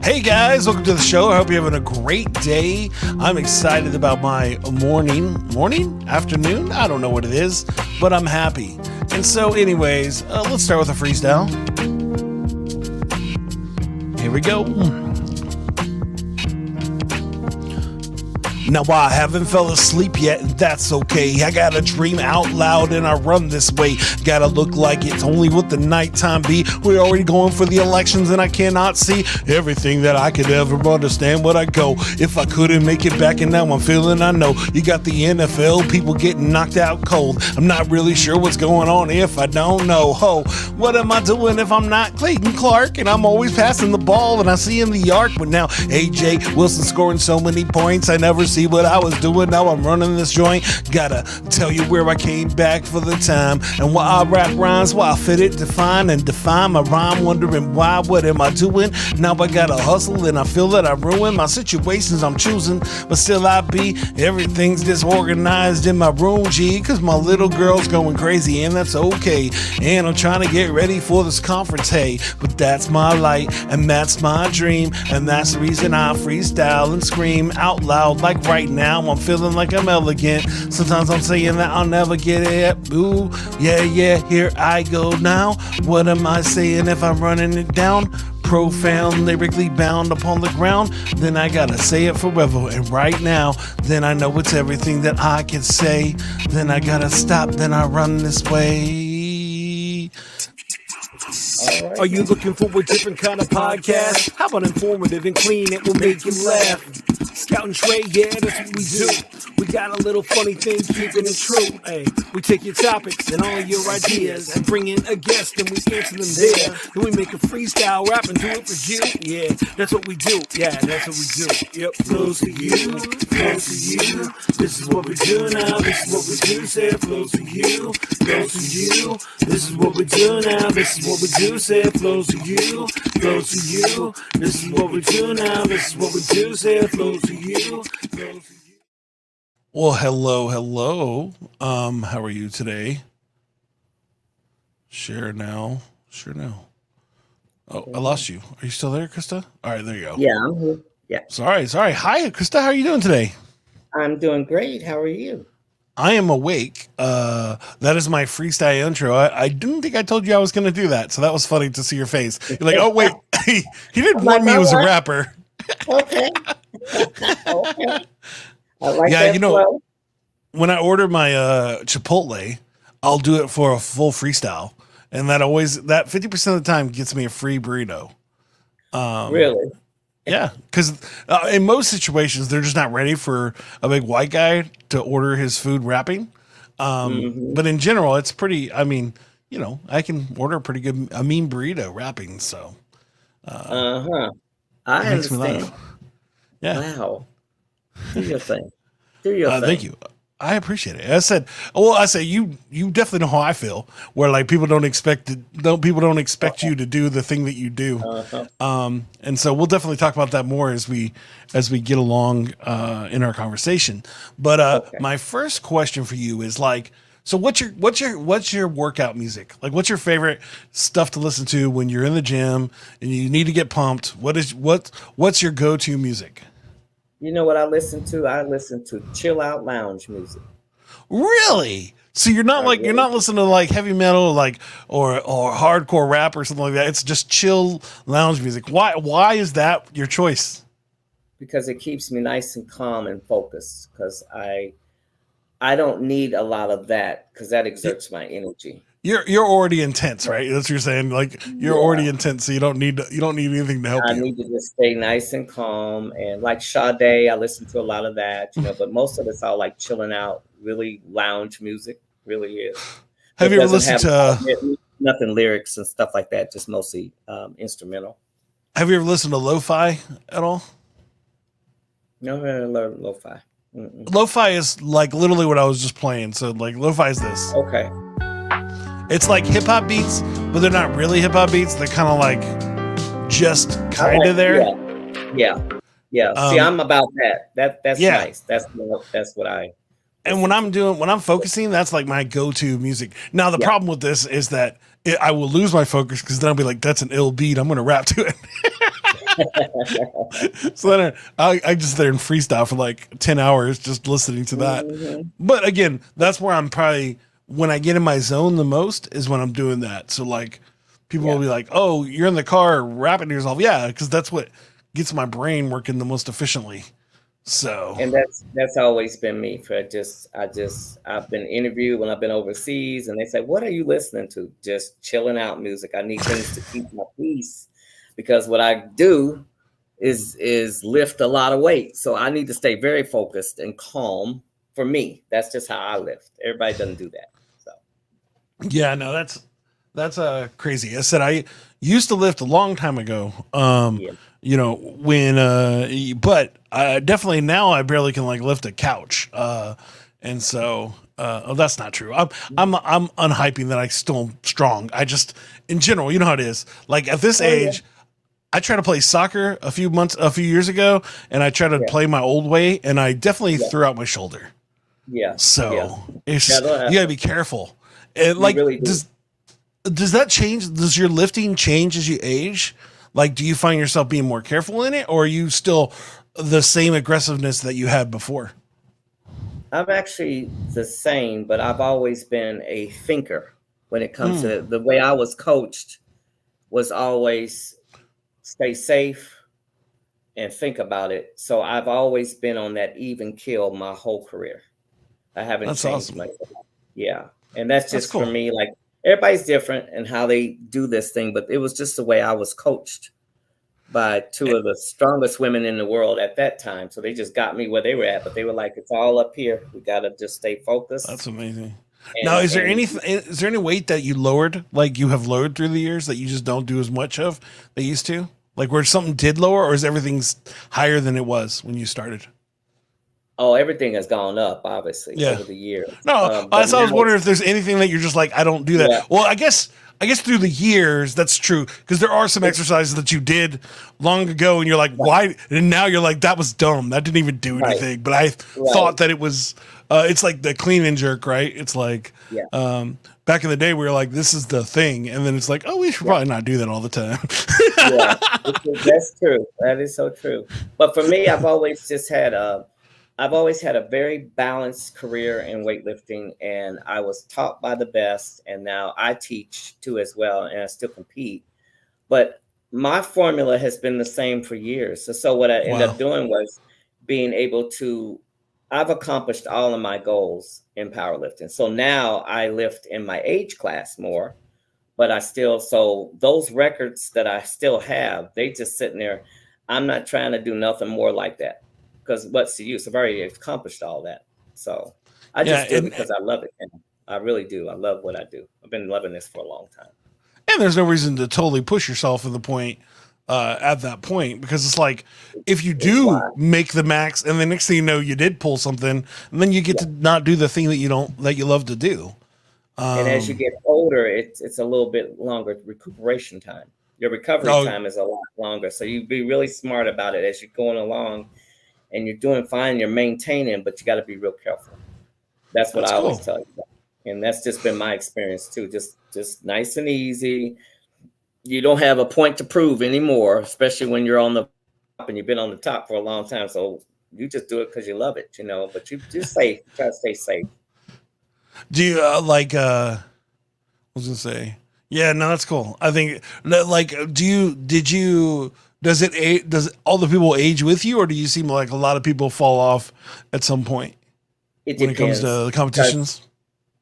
Hey guys, welcome to the show. I hope you're having a great day. I'm excited about my afternoon? I don't know what it is, but I'm happy. And so anyways, let's start with a freestyle. Here we go. Now I haven't fell asleep yet, and that's okay. I gotta dream out loud and I run this way. Gotta look like it's only what the nighttime be. We're already going for the elections and I cannot see everything that I could ever understand what I go. If I couldn't make it back and now I'm feeling I know. You got the NFL, people getting knocked out cold. I'm not really sure what's going on if I don't know. What am I doing if I'm not Clayton Clark? And I'm always passing the ball and I see in the arc. But now AJ Wilson scoring so many points, I never see what I was doing. Now I'm running this joint. Gotta tell you where I came back for the time and why I rap rhymes, why I fit it, define my rhyme, wondering why, what am I doing? Now I gotta hustle and I feel that I ruin my situations I'm choosing, but still I be everything's disorganized in my room, G, cause my little girl's going crazy and that's okay. And I'm trying to get ready for this conference, hey, but that's my light and that's my dream, and that's the reason I freestyle and scream out loud. Like right now I'm feeling like I'm elegant. Sometimes I'm saying that I'll never get it. Ooh, yeah, here I go now. What am I saying if I'm running it down? Profound, lyrically bound upon the ground. Then I gotta say it forever and right now. Then I know it's everything that I can say. Then I gotta stop, then I run this way. Right. Are you looking for a different kind of podcast? How about informative and clean? It will make you laugh. Scout and Trey, yeah, that's what we do. We got a little funny thing, keeping it true. Hey, we take your topics and all your ideas and bring in a guest and we answer them there. Then we make a freestyle rap and do it for you. Yeah, that's what we do. Yeah, that's what we do. Yep, flows for you, flows for you. This is what we do now. This is what we do. Say it flows for you, flows for you. This is what we do now. This is what we do. Say it flows for you, flows for you. This is what we do now. This is what we do. Say it flows for you, flows for you. Well, hello. How are you today? Share now. Oh, I lost you. Are you still there, Krista? All right, there you go. Yeah, I'm here. Yeah. Sorry. Hi, Krista. How are you doing today? I'm doing great. How are you? I am awake. That is my freestyle intro. I didn't think I told you I was going to do that, so that was funny to see your face. You're like, oh, wait. he didn't warn me he was a rapper. Okay. Okay. I like yeah, that flow. When I order my Chipotle, I'll do it for a full freestyle, and that 50% of the time gets me a free burrito. Really? Yeah, because in most situations they're just not ready for a big white guy to order his food rapping. But in general, it's pretty. I mean, I can order a mean burrito rapping. So, I understand. Yeah. Wow. Do your thing. Thing. Thank you. I appreciate it. I said you definitely know how I feel. Where like people don't expect you to do the thing that you do. And so we'll definitely talk about that more as we get along in our conversation. But my first question for you is like, so what's your workout music? Like, what's your favorite stuff to listen to when you're in the gym and you need to get pumped? What's your go-to music? You know what I listen to? I listen to chill out lounge music. Really? So you're not you're not listening to like heavy metal, like or hardcore rap or something like that. It's just chill lounge music. Why is that your choice? Because it keeps me nice and calm and focused. Because I don't need a lot of that because that exerts my energy. You're already intense, right? That's what you're saying. Like you're already intense, so you don't need anything to help you. I need to just stay nice and calm. And like Sade, I listen to a lot of that, but most of it's all like chilling out, really lounge music, really is. Have you ever listened to nothing lyrics and stuff like that, just mostly instrumental. Have you ever listened to lo-fi at all? No, lo-fi. Lo-fi is like literally what I was just playing. So like lo-fi is this. Okay. It's like hip hop beats, but they're not really hip hop beats. They're kind of like just kind of there. Yeah. See, I'm about that. That's nice. That's what I. And when I'm focusing, that's like my go-to music. Now the problem with this is that I will lose my focus because then I'll be like, "That's an ill beat. I'm going to rap to it." So then I just there in freestyle for like 10 hours just listening to that. Mhm. But again, that's where I'm probably, when I get in my zone the most is when I'm doing that. So like people will Yeah. be like, "Oh, you're in the car rapping to yourself." Yeah, because that's what gets my brain working the most efficiently. So And that's always been me for I've been interviewed when I've been overseas and they say, "What are you listening to?" Just chilling out music. I need things to keep my peace because what I do is lift a lot of weight. So I need to stay very focused and calm for me. That's just how I lift. Everybody doesn't do that. So yeah, no, that's crazy. I said I used to lift a long time ago. yeah. When but definitely now I barely can like lift a couch. And so oh, that's not true. I'm unhyping that I still am strong. I just in general, you know how it is. Like at this Oh yeah. age, I tried to play soccer a few years ago, and I tried to Yeah. play my old way, and I definitely Yeah. threw out my shoulder. Yeah. Yeah. So Yeah. it's That'll you gotta happen. be careful. And You like, really do. does that change? Does your lifting change as you age? Like, do you find yourself being more careful in it, or are you still the same aggressiveness that you had before? I'm actually the same, but I've always been a thinker when it comes Mm, to the way I was coached was always stay safe and think about it. So I've always been on that even kill my whole career. I haven't that's changed awesome. much. Yeah. And that's That's just for cool. me. Like everybody's different and how they do this thing, but it was just the way I was coached by two Eh, of the strongest women in the world at that time. So they just got me where they were at, but they were like, it's all up here. We got to just stay That's focused. amazing. Now, And is there any weight that you lowered, like you have lowered through the years that you just don't do as much of that you used to? Like where something did lower, or is everything's higher than it was when you started? oh, everything has gone up, obviously, Yeah. over the years. No, But I now was wondering it's, if there's anything that you're just like, I don't do that. yeah, Well, I guess through the years that's true because there are some it's exercises that you did long ago, and you're like, right, why? And now you're like, that was dumb. That didn't even do right, anything. But I right. thought that it was. It's like the clean and jerk, right? It's like Yeah, back in the day, we were like, this is the thing, and then it's like, oh, we should yeah. probably not do that all the time. Yeah, that's true. That is so true. But for me, I've always had a very balanced career in weightlifting, and I was taught by the best, and now I teach too as well, and I still compete. But my formula has been the same for years. So what I ended up Wow, doing was being able to. I've accomplished all of my goals in powerlifting. So now I lift in my age class more, but I still so those records that I still have, they just sitting there. I'm not trying to do nothing more like that because what's the use? I've already accomplished all that. So I yeah, just do it because I love it. And I really do. I love what I do. I've been loving this for a long time. and there's no reason to totally push yourself at the point at that point because it's like if you It's do why. make the max and the next thing you know you did pull something and then you get Yeah. to not do the thing that you love to do. And as you um get older, it's a little bit longer recuperation time. Your recovery oh, time is a lot longer. So you be really smart about it as you're going along and you're doing fine, you're maintaining, but you got to be real careful. That's what that's I always cool. tell you. And that's just been my experience too. Just nice and easy. You don't have a point to prove anymore, especially when you're on the top and you've been on the top for a long time. So you just do it because you love it, but you just safe. Try to stay safe. Do you I was gonna say, yeah, no, that's cool. I think like do you did you does all the people age with you, or do you seem like a lot of people fall off at some point It when it comes to depends the because competitions?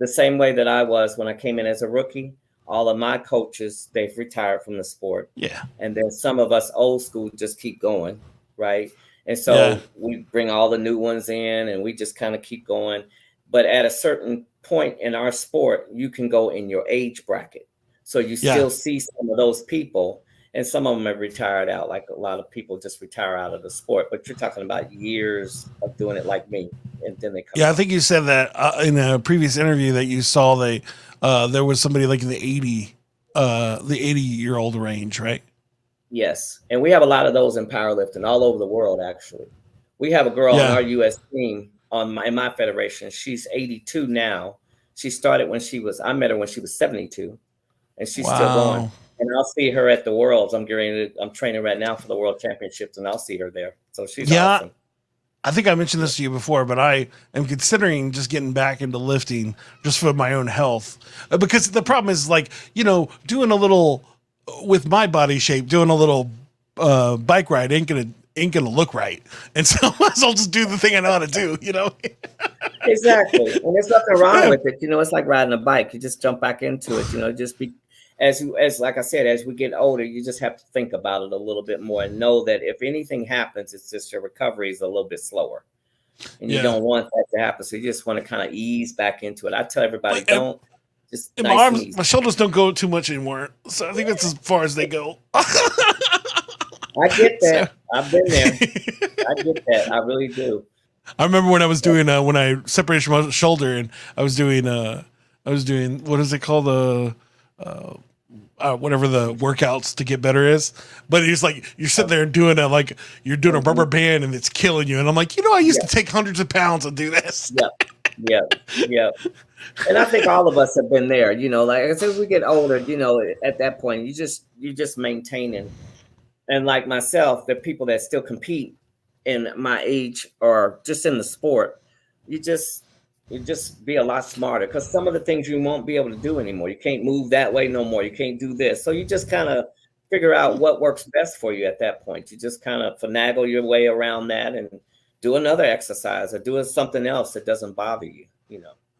the same way that I was when I came in as a rookie, all of my coaches, they've retired from the sport. Yeah, And then some of us old school just keep going, right? And yeah, so we bring all the new ones in and we just kind of keep going. But at a certain point in our sport, you can go in your age bracket. So you yeah. still see some of those people, and some of them have retired out, like a lot of people just retire out of the sport. But you're talking about years of doing it like me, and then they come Yeah, I out. think you said that in a previous interview that you saw there was somebody like in the 80-year old range, right? Yes, and we have a lot of those in powerlifting all over the world. Actually, we have a girl on Yeah. our U.S. team in my federation. She's 82 now. She started when she was. I met her when she was 72, and she's still going. Wow. And I'll see her at the Worlds. I'm training right now for the World Championships, and I'll see her there. So she's Yeah, awesome. I think I mentioned this to you before, but I am considering just getting back into lifting just for my own health. Because the problem is, like, doing a little with my body shape, doing a little bike ride ain't gonna look right. And so I might as well just do the thing I know how to do, Exactly. And there's nothing wrong with it. It's like riding a bike. You just jump back into it, just be as like I said, as we get older, you just have to think about it a little bit more and know that if anything happens, it's just your recovery is a little bit slower. And you don't want that to happen. So you just want to kind of ease back into it. I tell everybody, don't just my arms, my shoulders don't go too much anymore. So I think that's as far as they go. I get that. I've been there. I get that. I really do. I remember when I was doing when I separated my shoulder and I was doing what is it called, whatever the workouts to get better is, but he's like, you're sitting there doing you're doing a rubber band and it's killing you, and I'm like, I used to take hundreds of pounds and do this. Yeah. And I think all of us have been there. Like as we get older, at that point, you just maintaining. And like myself, the people that still compete in my age or just in the sport, you just be a lot smarter, because some of the things you won't be able to do anymore. You can't move that way no more. You can't do this. So you just kind of figure out what works best for you at that point. You just kind of finagle your way around that and do another exercise or do something else that doesn't bother you,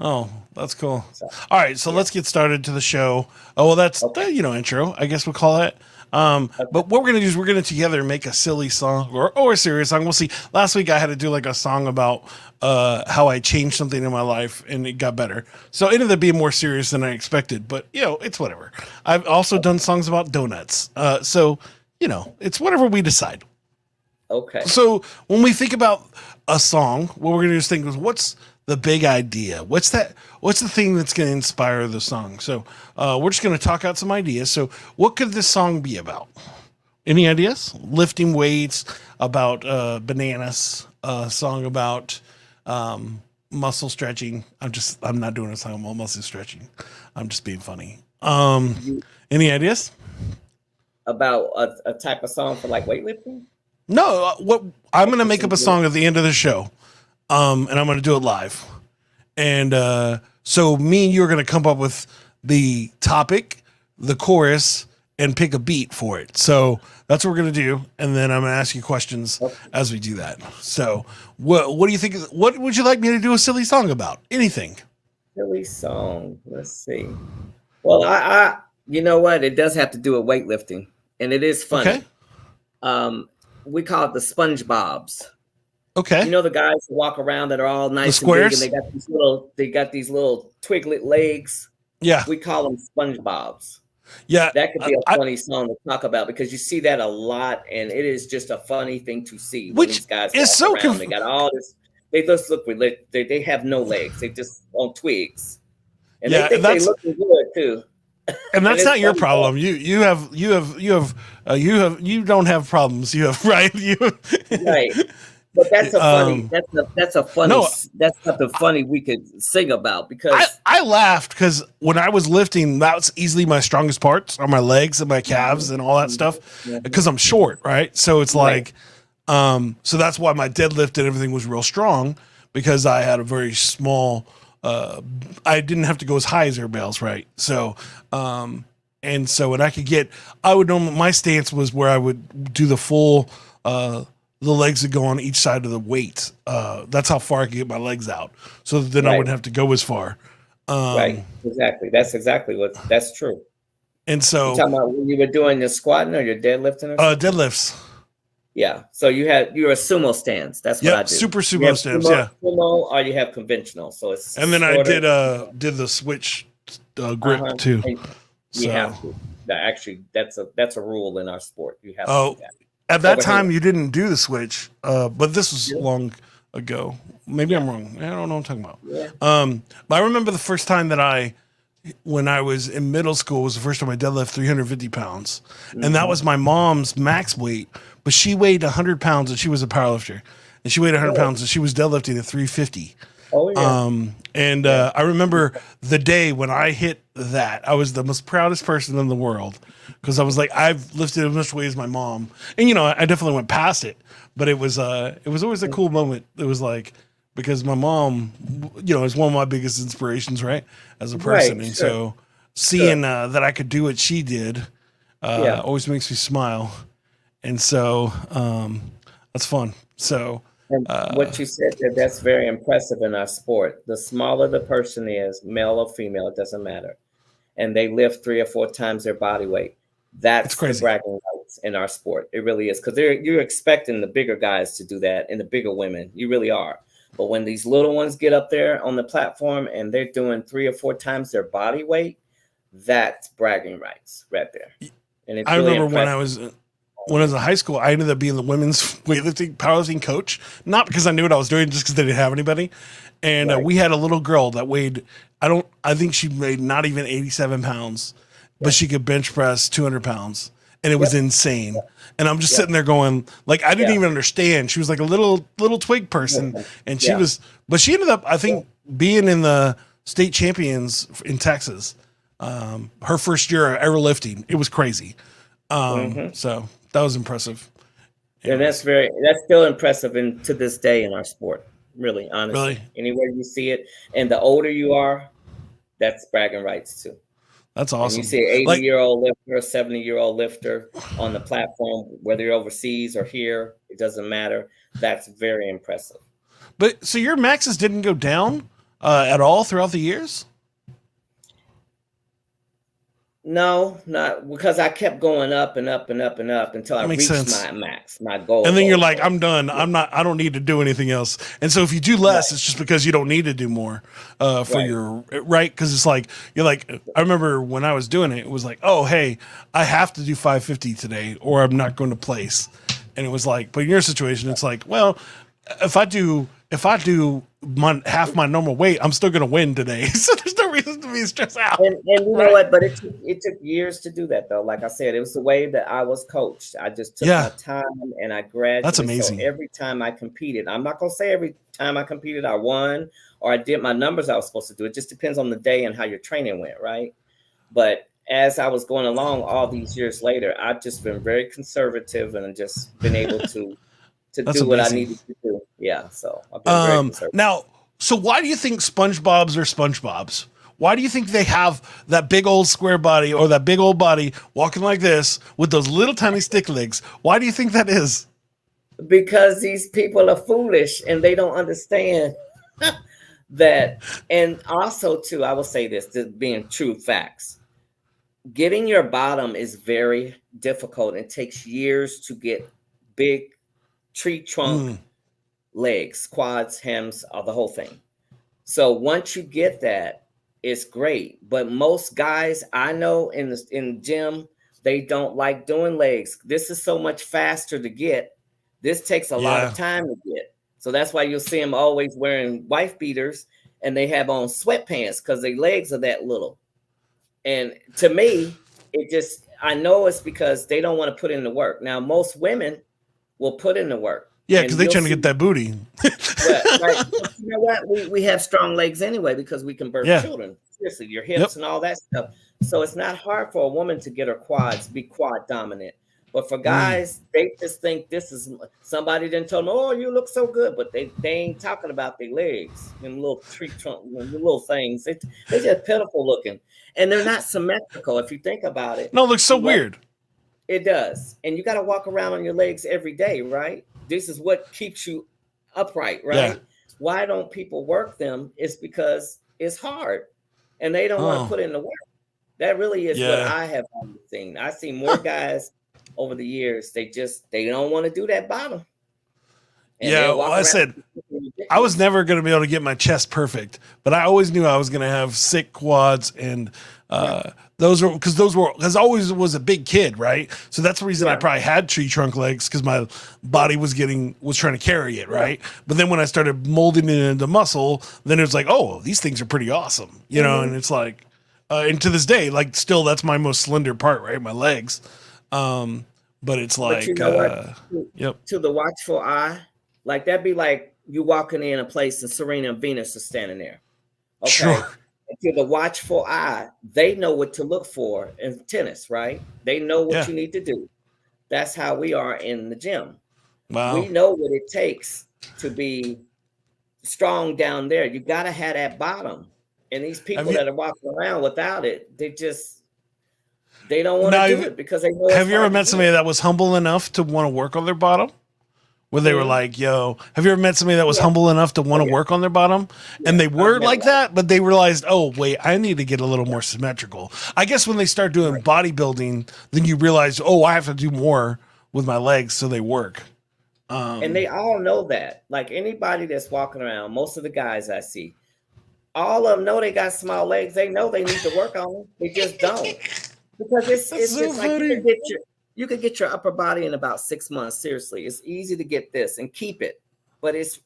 Oh, that's cool. So, all right, so let's get started to the show. Oh, well, that's intro, I guess we'll call it. But what we're gonna do is we're gonna together make a silly song or a serious song. We'll see. Last week I had to do like a song about how I changed something in my life and it got better. So it ended up being more serious than I expected, but it's whatever. I've also done songs about donuts. So it's whatever we decide. Okay. So when we think about a song, what we're gonna do is think, what's the big idea? What's the thing that's going to inspire the song? So we're just going to talk out some ideas. So what could this song be about? Any ideas? Lifting weights, about bananas, a song about muscle stretching. I'm not doing a song about muscle stretching. I'm just being funny. Any ideas? About a type of song for like weightlifting? No, I'm going to make up a song at the end of the show. And I'm going to do it live. And so me and you are going to come up with the topic, the chorus, and pick a beat for it. So that's what we're going to do. And then I'm going to ask you questions as we do that. So what do you think? What would you like me to do a silly song about? Anything. Silly song. Let's see. Well, I you know what? It does have to do with weightlifting. And it is funny. Okay. We call it the SpongeBobs. Okay. The guys who walk around that are all nice and big, and they got these little twiglet legs. Yeah. We call them SpongeBobs. Yeah. That could be a funny song to talk about, because you see that a lot, and it is just a funny thing to see. When these guys is so around. They got all this. They just look. They have no legs. They just on twigs, and they think they look good too. And that's not your problem. You don't have problems. You have right. Right. But that's a funny. That's a funny. No, that's something funny we could sing about, because I laughed because when I was lifting, that's easily my strongest parts are my legs and my calves and all that stuff, because I'm short, right? So it's like, so that's why my deadlift and everything was real strong, because I had a very small. I didn't have to go as high as everybody else, right? So, and so when my stance was where I would do the full. The legs would go on each side of the weight. That's how far I could get my legs out. So then I wouldn't have to go as far. Right. Exactly. That's true. And so you're talking about when you were doing your squatting or your deadlifting? Deadlifts. Yeah. So you're a sumo stance. That's what I do. Super sumo stance. Yeah. Sumo, or you have conventional. So it's. And then I did the switch grip too. You have to. Actually, that's a rule in our sport. You have to do that. At that time, you didn't do the switch, but this was long ago. Maybe I'm wrong. I don't know what I'm talking about. Yeah. But I remember the first time that when I was in middle school, was the first time I deadlifted 350 pounds. Mm-hmm. And that was my mom's max weight, but she weighed 100 pounds and she was a powerlifter. And she weighed 100 pounds and she was deadlifting at 350. Oh yeah. And Yeah. I remember the day when I hit that, I was the most proudest person in the world because I was like, I've lifted as much weight as my mom, and I definitely went past it, but it was always a cool moment. It was like because my mom, is one of my biggest inspirations, right, as a person, Right. and Sure. so seeing Sure. that I could do what she did Yeah. always makes me smile, and so that's fun. So. And what you said there, that's very impressive in our sport. The smaller the person is, male or female, it doesn't matter. And they lift 3 or 4 times their body weight. It's That's the crazy. bragging rights in our sport. It really is. Because you're expecting the bigger guys to do that and the bigger women. You really are. But when these little ones get up there on the platform and they're doing 3 or 4 times their body weight, that's bragging rights right there. And it's I really remember impressive. when I was in high school, I ended up being the women's weightlifting powerlifting coach. Not because I knew what I was doing, just because they didn't have anybody. And Right. we had a little girl that weighed I think she weighed not even 87 pounds, but she could bench press 200 pounds, and it was Yep. insane. And I'm just Yeah. sitting there going, like, I didn't Yeah. even understand. She was like a little twig person, and Yeah. but she ended up, I think, being in the state champions in Texas. Her first year ever lifting, it was crazy. Hmm. So that was impressive. And Anyways, that's still impressive and to this day in our sport. Really, honestly. really, Anywhere you see it. And the older you are, that's bragging rights too. that's And you awesome. see an 80 Like, year old lifter, a 70-year-old lifter on the platform, whether you're overseas or here, it doesn't matter. That's very impressive. but so your maxes didn't go down at all throughout the years? No, not because I kept going up and up and up and up until I That makes reached sense. my max, my goal, And then you're goal, like, goal. I'm done. Yeah. I don't need to do anything else. And so if you do less, Right, it's just because you don't need to do more for right. your right. Because it's like you're like, I remember when I was doing it, it was like, oh hey, I have to do 550 today, or I'm not going to place. And it was like, but in your situation, it's like, well, if I do half my normal weight, I'm still going to win today. So there's no reason to be stressed out, And you know right? what? But it took years to do that though. Like I said, it was the way that I was coached. I just took my Yeah, time and I that's gradually. So amazing. every time I competed, I'm not gonna say every time I competed I won or I did my numbers I was supposed to do. It just depends on the day and how your training went, right? But as I was going along all these years later, I've just been very conservative and just been able to That's do what I amazing. needed to do. Yeah. So I've been very conservative. Now, so why do you think SpongeBob's are SpongeBob's? Why do you think they have that big old square body or that big old body walking like this with those little tiny stick legs? Why do you think that is? Because these people are foolish and they don't understand that. And also too, I will say this being true facts, getting your bottom is very difficult. It takes years to get big tree trunk Mm, legs, quads, hems, the whole thing. So once you get that, it's great. But most guys I know in gym, they don't like doing legs. This is so much faster to get. This takes a lot of yeah, time to get. So that's why you'll see them always wearing wife beaters and they have on sweatpants because their legs are that little. And to me, I know it's because they don't want to put in the work. Now, most women will put in the work yeah, because and they you'll trying to get see. that booty. Well, right. But you know what? We have strong legs anyway because we can birth Yeah. children. Seriously, your Yep. hips and all that stuff. So it's not hard for a woman to get her quads, be quad dominant. But for Mm, guys, they just think this is somebody didn't tell them, oh, you look so good, but they ain't talking about their legs, them little tree trunk, them little things. They just pitiful looking. And they're not symmetrical. If you think about it, no, it looks so you walk weird. it does. And you got to walk around on your legs every day, right? This is what keeps you upright, Yeah. right? Why don't people work them? It's because it's hard and they don't want to Oh, put in the work. That really is what yeah. I have seen. I see more Huh. guys over the years, they don't want to do that bottom and Yeah. they'll Well, walk I around said I was ridiculous. never going to be able to get my chest perfect, but I always knew I was going to have sick quads, and Yeah. those were because I always was a big kid, right? So that's the reason I Yeah. probably had tree trunk legs because my body was trying to carry it, Yeah. right? But then when I started molding it into muscle, then it was like, oh, these things are pretty awesome, Hmm. and it's like, and to this day, like still that's my most slender part, right? My legs. Um, but it's But you like, know what? yep, To the watchful eye, like that'd be like you walking in a place and Serena and Venus are standing there. Okay. Sure. And to the watchful eye, they know what to look for in tennis, right? They know what Yeah. you need to do. That's how we are in the gym. Wow. We know what it takes to be strong down there. You got to have that bottom. And these people that are walking around without it, they don't want to do it because they know it's have you ever hard to met somebody that was humble enough to want to work on their bottom? Where they were like, yo, have you ever met somebody that was humble enough to want to work on their bottom? And they were like that, but they realized, oh, wait, I need to get a little more symmetrical. I guess when they start doing bodybuilding, then you realize, oh, I have to do more with my legs so they work. And they all know that. Like anybody that's walking around, most of the guys I see, all of them know they got small legs. They know they need to work on them. They just don't. Because it's so just like you could get your upper body in about 6 months. Seriously, it's easy to get this and keep it, but it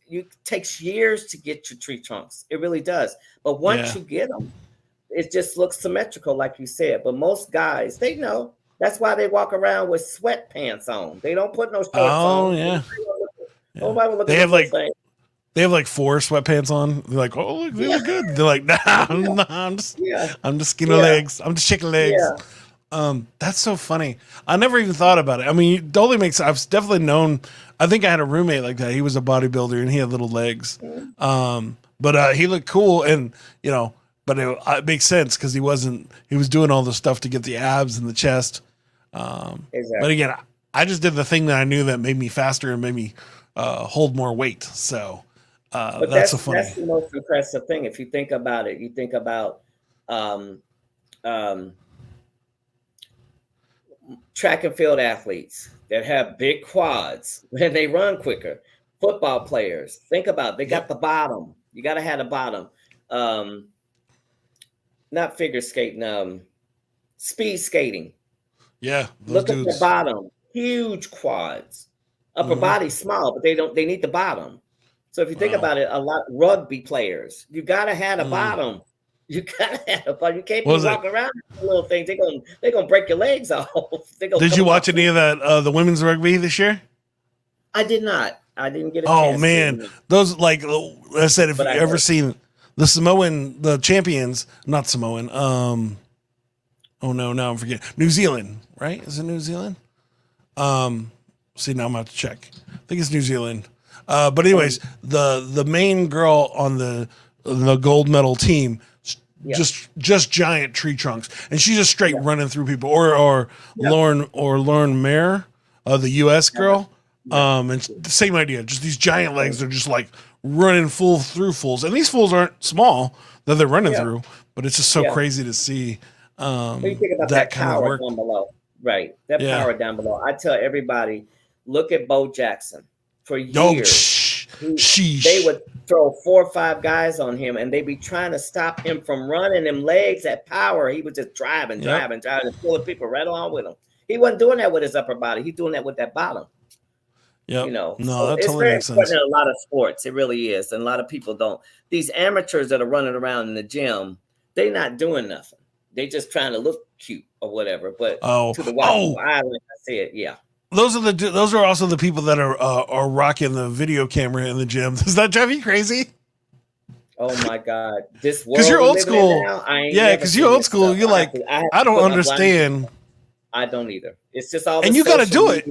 takes years to get your tree trunks. It really does. But once you get them, it just looks symmetrical, like you said. But most guys, they know. That's why they walk around with sweatpants on. They don't put no shorts on. Oh yeah. Nobody will look they at have like thing. They have like 4 sweatpants on. They're like, oh, look, they look good. They're like, nah, I'm just skinny legs. I'm just chicken legs. That's so funny. I never even thought about it. I mean, it totally makes. I've definitely known. I think I had a roommate like that. He was a bodybuilder and he had little legs. But he looked cool, and but it makes sense because he was doing all the stuff to get the abs and the chest. Exactly. But again, I just did the thing that I knew that made me faster and made me hold more weight. So that's so funny. That's the most impressive thing. If you think about it, you think about track and field athletes that have big quads and they run quicker. Football players, think about it. They got the bottom. You got to have the bottom. Not figure skating, speed skating. Yeah. Look at the bottom. Huge quads. Upper body small, but they need the bottom. So if you think about it, a lot rugby players, you got to have the bottom. You gotta have a bottom. You can't be walking around with little things. They're gonna break your legs off. Did you watch any of that the women's rugby this year? I did not. I didn't get a chance. Oh man, those, like I said, if you've ever seen the champions, not Samoan. Oh no, now I'm forgetting. New Zealand, right? Is it New Zealand? See, now I'm about to check. I think it's New Zealand. But anyways, the main girl on the gold medal team, just giant tree trunks, and she's just straight running through people. Or Lauren Mayer, the U.S. girl. And the same idea, just these giant legs. They're just like running through fools, and these fools aren't small that they're running through, but it's just so crazy to see. You think about that kind of work down below, right? That power down below. I tell everybody, look at Bo Jackson. For years, they would throw 4 or 5 guys on him, and they'd be trying to stop him from running them legs at power. He was just driving, and pulling people right along with him. He wasn't doing that with his upper body. He's doing that with that bottom. Yeah, no, that it's totally very makes important sense. in a lot of sports. It really is, and a lot of people don't. These amateurs that are running around in the gym, they're not doing nothing. They just trying to look cute or whatever. But to the watchful eye, like I said, those are also the people that are rocking the video camera in the gym. Does that drive you crazy? Oh my God, this world because you're old school. Because you're old school. You're like, I don't understand. I don't either. It's just all. And you got to do it.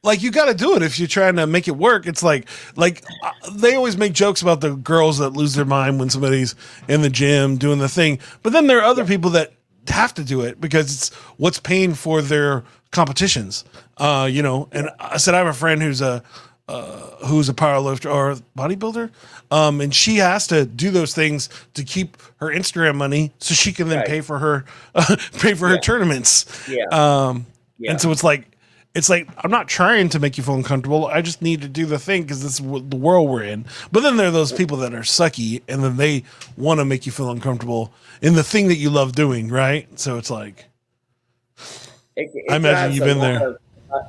Like, you got to do it if you're trying to make it work. It's like they always make jokes about the girls that lose their mind when somebody's in the gym doing the thing. But then there are other people that have to do it because it's what's paying for their competitions. And I said, I have a friend who's a powerlifter or bodybuilder. And she has to do those things to keep her Instagram money so she can then pay for her tournaments. And so it's like, I'm not trying to make you feel uncomfortable. I just need to do the thing because this is the world we're in. But then there are those people that are sucky, and then they want to make you feel uncomfortable in the thing that you love doing, right? So it's like, I imagine you've been there.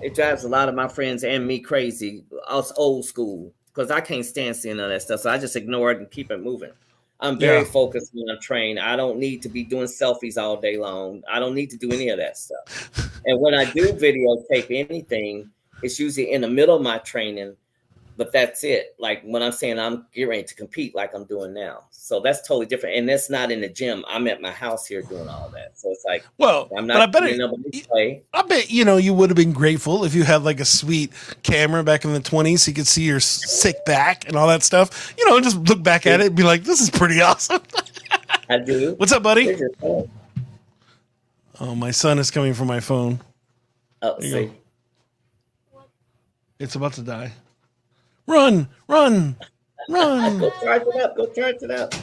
It drives a lot of my friends and me crazy. Us old school, because I can't stand seeing all that stuff. So I just ignore it and keep it moving. I'm very focused when I'm trained. I don't need to be doing selfies all day long. I don't need to do any of that stuff. And when I do videotape anything, it's usually in the middle of my training but that's it. Like when I'm saying I'm getting ready to compete, like I'm doing now. So that's totally different. And that's not in the gym. I'm at my house here doing all that. So it's like Well, I'm but not getting nobody's play. I bet you would have been grateful if you had like a sweet camera back in the 20s so you could see your sick back and all that stuff. Just look back at it and be like, this is pretty awesome. I do. What's up, buddy? Here's your phone. Oh, my son is coming from my phone. Oh, There you see. go. It's about to die. Run, run, run. Go charge it up. Go charge it up.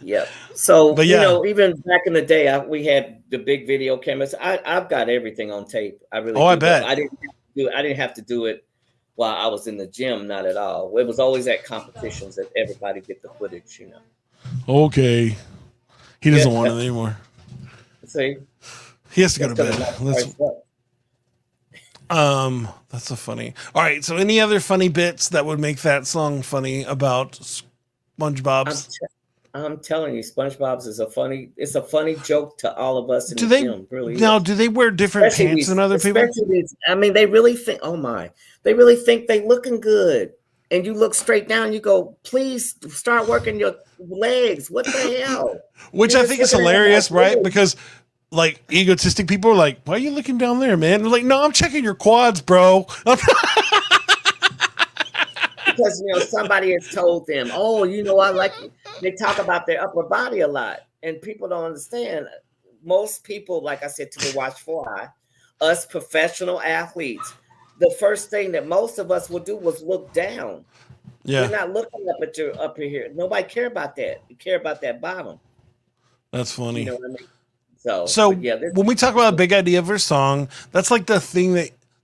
Yep. So But yeah. even back in the day, we had the big video cameras. I've got everything on tape. I really Oh, I do. bet. I didn't have to do it while I was in the gym. Not at all. It was always at competitions that everybody get the footage. Okay. He doesn't want it anymore. See, He has to go to that's bed. 'cause it's not That's so funny. All right. So, any other funny bits that would make that song funny about SpongeBob's? I'm telling you, SpongeBob's is it's a funny joke to all of us in Do the they gym. Really now? is. Do they wear different Especially pants than other people? I mean, they really think. Oh my, they really think they looking good. And you look straight down, you go, please start working your legs. What the hell? Which You're I just think is looking at them hilarious, like, right? really? Because like egotistic people are like, "Why are you looking down there, man?" They're like, "No, I'm checking your quads, bro." Because somebody has told them, oh, I like it. They talk about their upper body a lot, and people don't understand. Most people, like I said, to the watchful eye, us professional athletes, the first thing that most of us will do was look down. Yeah, We're not looking up here. Nobody care about that. We care about that bottom. that's funny. You know what I mean? So So yeah, when we talk about a big idea for a song, that's like the thing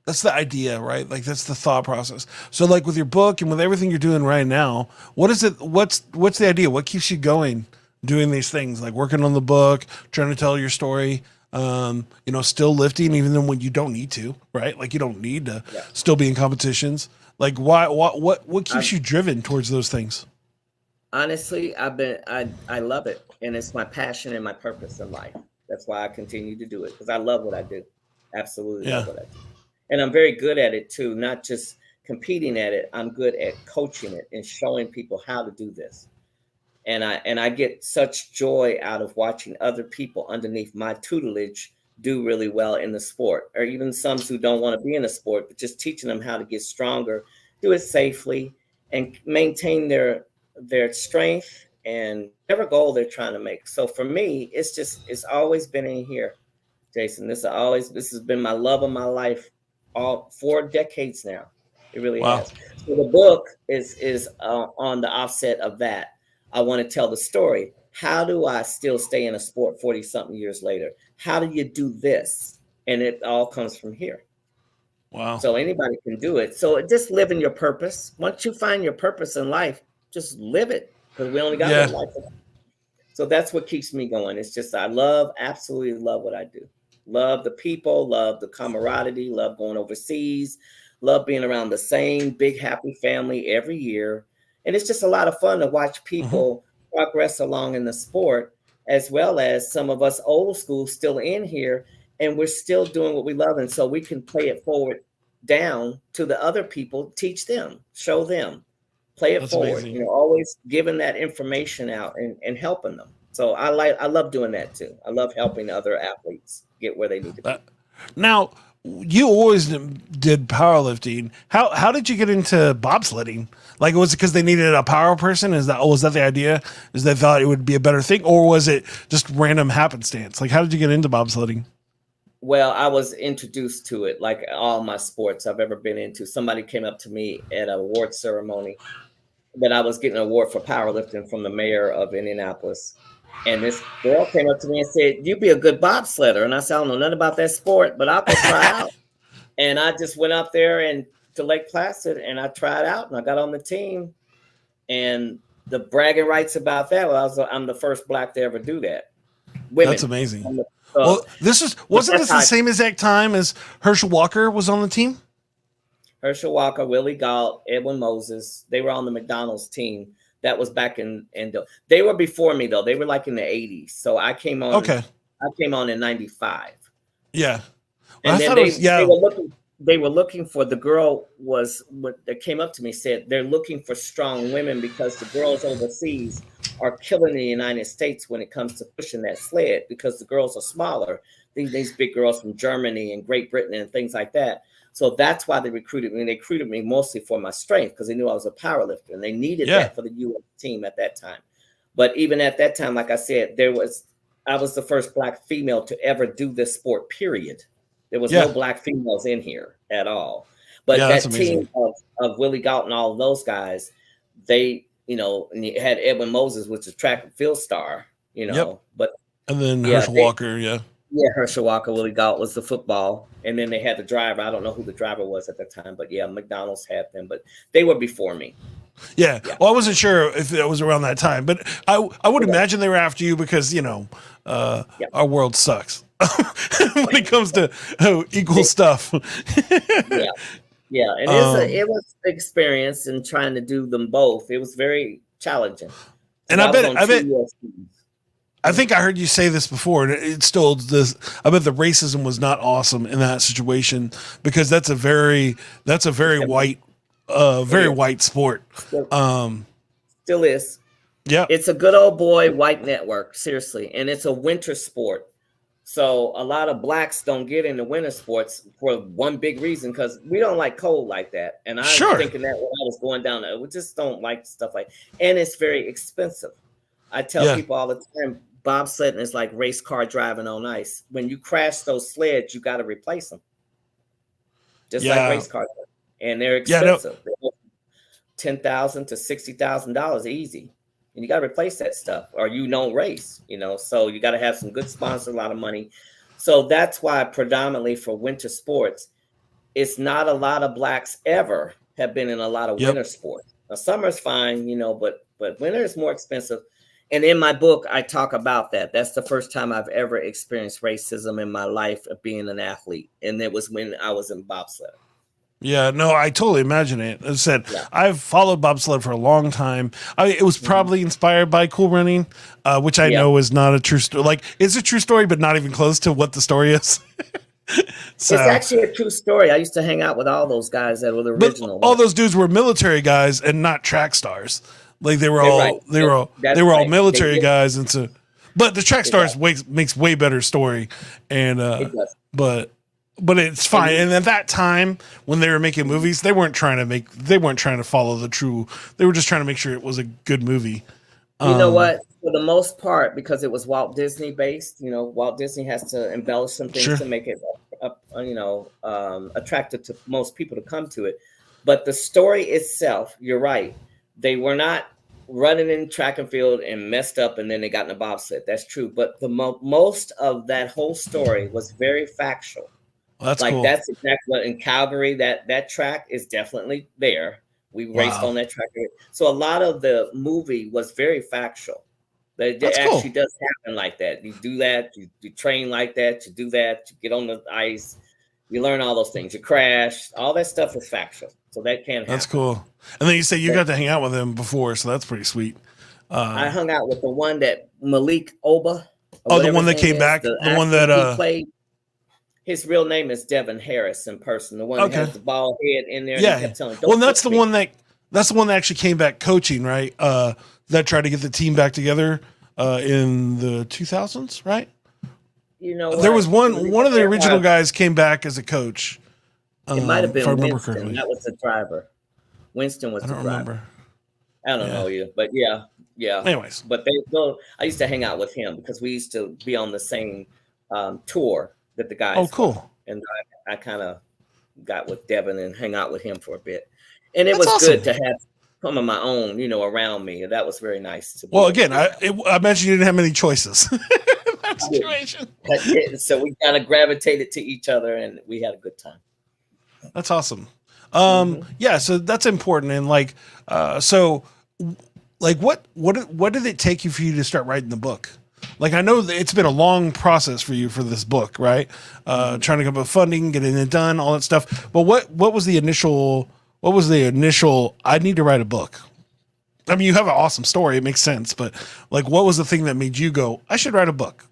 that's the idea, right? Like that's the thought process. So like with your book and with everything you're doing right now, what is it? What's the idea? What keeps you going doing these things? Like working on the book, trying to tell your story, still lifting even then when you don't need to, right? Like you don't need to still be in competitions. Like what keeps you driven towards those things? Honestly, I love it, and it's my passion and my purpose in life. That's why I continue to do it, because I love what I do. Absolutely Yeah. love what I do. And I'm very good at it too, not just competing at it. I'm good at coaching it and showing people how to do this. And I get such joy out of watching other people underneath my tutelage do really well in the sport, or even some who don't want to be in the sport, but just teaching them how to get stronger, do it safely, and maintain their strength and whatever goal they're trying to make. So for me, it's always been in here, Jason. This has been my love of my life all 4 decades now. It really Wow. has. So the book is on the offset of that. I want to tell the story. How do I still stay in a sport 40 something years later? How do you do this? And it all comes from here. Wow. So anybody can do it. So just live in your purpose. Once you find your purpose in life, just live it, because we only got one life. So that's what keeps me going. It's just absolutely love what I do. Love the people, love the camaraderie, love going overseas, love being around the same big happy family every year. And it's just a lot of fun to watch people progress along in the sport, as well as some of us old school still in here, and we're still doing what we love. And so we can play it forward down to the other people, teach them, show them, play it forward, amazing. always giving that information out and helping them. So I love doing that too. I love helping other athletes get where they need to be. Now, you always did powerlifting. How did you get into bobsledding? Like, was it because they needed a power person? Was that the idea? Is they thought it would be a better thing, or was it just random happenstance? Like, how did you get into bobsledding? Well, I was introduced to it like all my sports I've ever been into. Somebody came up to me at an award ceremony that I was getting an award for powerlifting from the mayor of Indianapolis. And this girl came up to me and said, "You'd be a good bobsledder." And I said, "I don't know nothing about that sport, but I'll go try out." And I just went up there and to Lake Placid, and I tried out, and I got on the team. And the bragging rights about that, I'm the first Black to ever do that. Women. That's amazing. Well, wasn't this the same exact time as Herschel Walker was on the team? Herschel Walker, Willie Galt, Edwin Moses, they were on the McDonald's team. That was back in they were before me though. They were like in the 80s. So I came on. Okay. I came on in 95. Yeah. Well, and then they were looking. they were looking for, the girl was what that came up to me, said they're looking for strong women because the girls overseas are killing the United States when it comes to pushing that sled, because the girls are smaller. These big girls from Germany and Great Britain and things like that. So that's why they recruited me. They recruited me mostly for my strength, because they knew I was a power lifter, and they needed that for the U.S. team at that time. But even at that time, like I said, I was the first Black female to ever do this sport, period. There was no Black females in here at all. But that team of Willie Gault and all of those guys, they, and you had Edwin Moses, which is track and field star, but and then Herschel Walker, Herschel Walker, Willie Gault was the football, and then they had the driver. I don't know who the driver was at the time, but McDonald's had them, but they were before me. Yeah. Well, I wasn't sure if it was around that time, but I would imagine they were after you because, our world sucks when it comes to equal stuff. Yeah. And it was experience in trying to do them both. It was very challenging. And I think I heard you say this before, and it's still this. I bet the racism was not awesome in that situation, because that's a very white, white sport. Still is. Yeah. It's a good old boy white network, seriously. And it's a winter sport. So a lot of Blacks don't get into winter sports for one big reason, because we don't like cold like that. And I was thinking that when I was going down there, we just don't like stuff like, and it's very expensive. I tell people all the time, bobsledding is like race car driving on ice. When you crash those sleds, you got to replace them. Just like race cars. And they're expensive. $10,000 to $60,000 easy. And you got to replace that stuff, or you don't race, so you got to have some good sponsors, a lot of money. So that's why predominantly for winter sports, it's not a lot of Blacks ever have been in a lot of winter sports. Now, summer's fine, but winter is more expensive. And in my book, I talk about that. That's the first time I've ever experienced racism in my life of being an athlete. And it was when I was in bobsled. Yeah, no, I totally imagine it. As I said, I've followed bobsled for a long time. It was probably inspired by Cool Running, which I know is not a true story. Like, it's a true story, but not even close to what the story is. So, it's actually a true story. I used to hang out with all those guys that were the original. All those dudes were military guys and not track stars. Like they were all all military guys, and so. But the track stars makes way better story, and but it's fine. And at that time, when they were making movies, they weren't trying to follow the true. They were just trying to make sure it was a good movie. You know what? For the most part, because it was Walt Disney based, Walt Disney has to embellish some things to make it, attractive to most people to come to it. But the story itself, you're right. They were not running in track and field and messed up, and then they got in a bobsled. That's true. But the most of that whole story was very factual. Well, that's cool. That's exactly what in Calgary, that track is definitely there. We raced on that track. So a lot of the movie was very factual. That actually does happen like that. You do that, you train like that, you do that, you get on the ice, you learn all those things, you crash, all that stuff is factual. So that can happen. That's cool. And then you say you got to hang out with him before, so that's pretty sweet. I hung out with the one that Malik Oba. The one that came back? The one that he played. His real name is Devin Harris in person. The one that has the bald head in there. Yeah. He kept telling, that's the one that actually came back coaching, right? That tried to get the team back together in the 2000s, right? There was one of the original guys came back as a coach. It might have been Winston. That was the driver. Winston was the driver. Remember. I don't know you, but yeah. Anyways, but I used to hang out with him because we used to be on the same tour that the guys. Oh, cool. And I kind of got with Devin and hang out with him for a bit, and it was good to have some of my own, around me. And that was very nice. Well, again, I imagine you didn't have many choices. That situation. So we kind of gravitated to each other, and we had a good time. That's awesome. Yeah, so that's important. And what did it take you for you to start writing the book? Like, I know that it's been a long process for you for this book, right? Trying to come up with funding, getting it done, all that stuff. But what was the initial, I need to write a book? I mean, you have an awesome story. It makes sense. But what was the thing that made you go, I should write a book?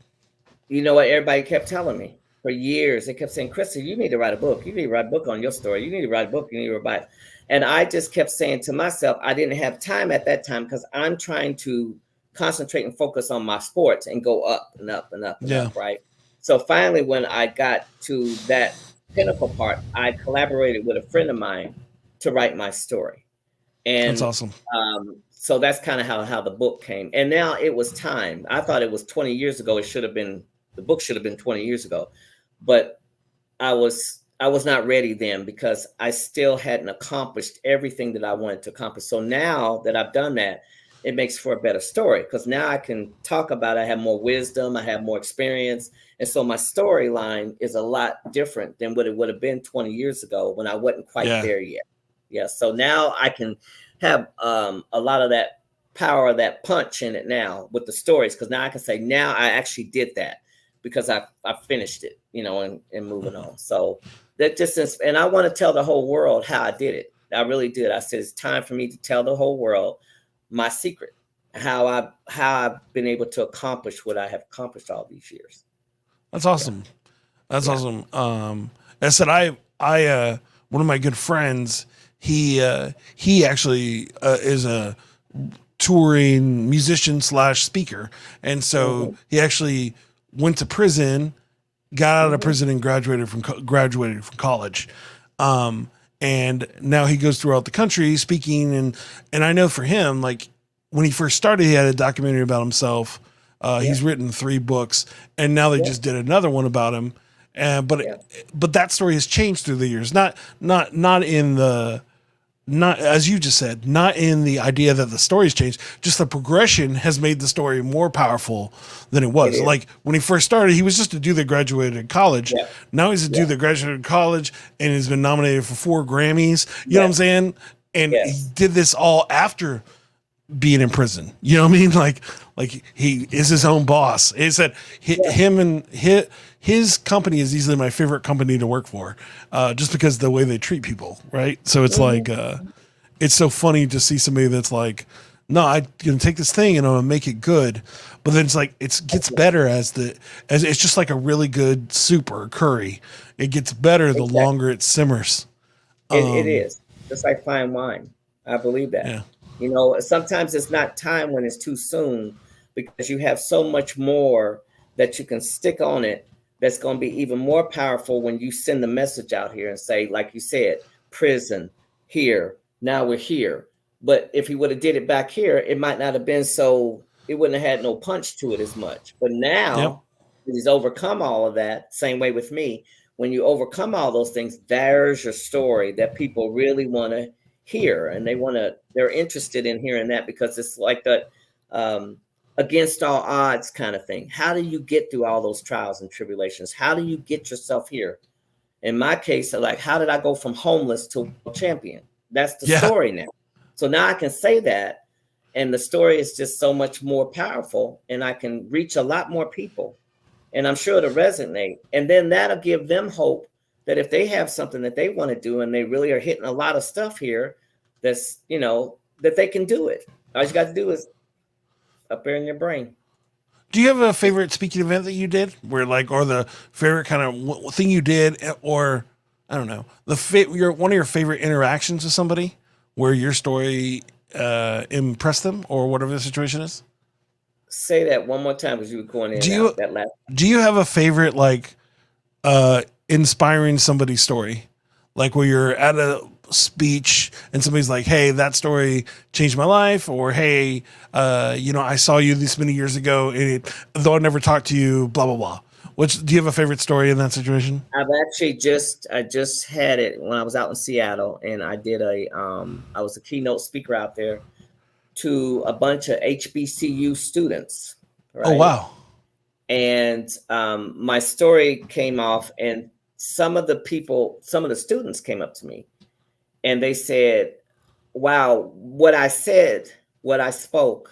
You know what everybody kept telling me? for years. They kept saying, Krista, you need to write a book. You need to write a book on your story. You need to write a book. You need to write. And I just kept saying to myself, I didn't have time at that time because I'm trying to concentrate and focus on my sports and go up and up and up and Yeah. up, right? So finally, when I got to that pinnacle part, I collaborated with a friend of mine to write my story. That's And awesome. so that's kind of how the book came. And now it was time. I thought it was 20 years ago. It should have been, the book should have been 20 years ago. But I was not ready then because I still hadn't accomplished everything that I wanted to accomplish. So now that I've done that, it makes for a better story because now I can talk about it. I have more wisdom, I have more experience. And so my storyline is a lot different than what it would have been 20 years ago when I wasn't quite Yeah. there yet. Yeah. So now I can have a lot of that power, that punch in it now with the stories because now I can say, now I actually did that because I finished it, and moving on. So that just is, and I want to tell the whole world how I did it. I really did. I said it's time for me to tell the whole world my secret, how I've been able to accomplish what I have accomplished all these years. That's Yeah, awesome. That's yeah. awesome. I said one of my good friends, he actually is a touring musician slash speaker, and Mm-hmm, so he actually went to prison, got out of mm-hmm. prison, and graduated from college. And now he goes throughout the country speaking, and I know for him, like when he first started, he had a documentary about himself. Yeah, He's written 3 books, and now they yeah, just did another one about him. yeah. But that story has changed through the years. Not in the, not as you just said, not in the idea that the story's changed. Just the progression has made the story more powerful than it It was. is. Like when he first started, he was just a dude that graduated college. Yeah, Now he's a yeah. dude that graduated college and has been nominated for 4 Grammys. You know what I'm Yes, saying? And he yes, did this all after being in prison. You know what I mean? Like he is his own boss. He said yeah, him and his company is easily my favorite company to work for, just because of the way they treat people. Right. So it's hmm, like it's so funny to see somebody that's like, no, I'm gonna take this thing and I'm gonna make it good. But then it's like it gets better as it's just like a really good soup or curry. It gets better the exactly. longer it simmers. It is just like fine wine. I believe that. Yeah. Sometimes it's not time when it's too soon because you have so much more that you can stick on it that's going to be even more powerful when you send the message out here and say, like you said, prison here. Now we're here. But if he would have did it back here, it might not have been so, it wouldn't have had no punch to it as much. But Yep. now he's overcome all of that. Same way with me. When you overcome all those things, there's your story that people really want to hear, and they're interested in hearing that because it's like that um, against all odds kind of thing. How do you get through all those trials and tribulations? How do you get yourself here? In my case, like, how did I go from homeless to world champion? That's the Yeah. story now. So now I can say that, and the story is just so much more powerful, and I can reach a lot more people, and I'm sure it'll resonate. And then that'll give them hope that if they have something that they want to do and they really are hitting a lot of stuff here, that they can do it. All you got to do is up there in your brain. Do you have a Just favorite speaking event that you did, where like, or the favorite kind of thing you did, or I don't know, your one of your favorite interactions with somebody, where your story impressed them, or whatever the situation is? say that one more time because you were going in Do and you out that last. do you have a favorite like inspiring somebody's story, like where you're at a speech and somebody's like, hey, that story changed my life, or hey, I saw you this many years ago and though I never talked to you, blah blah blah. Which, do you have a favorite story in that situation? I just had it when I was out in Seattle, and I was a keynote speaker out there to a bunch of HBCU students, Oh right? wow. And my story came off, and some of the students came up to me and they said, wow, what I spoke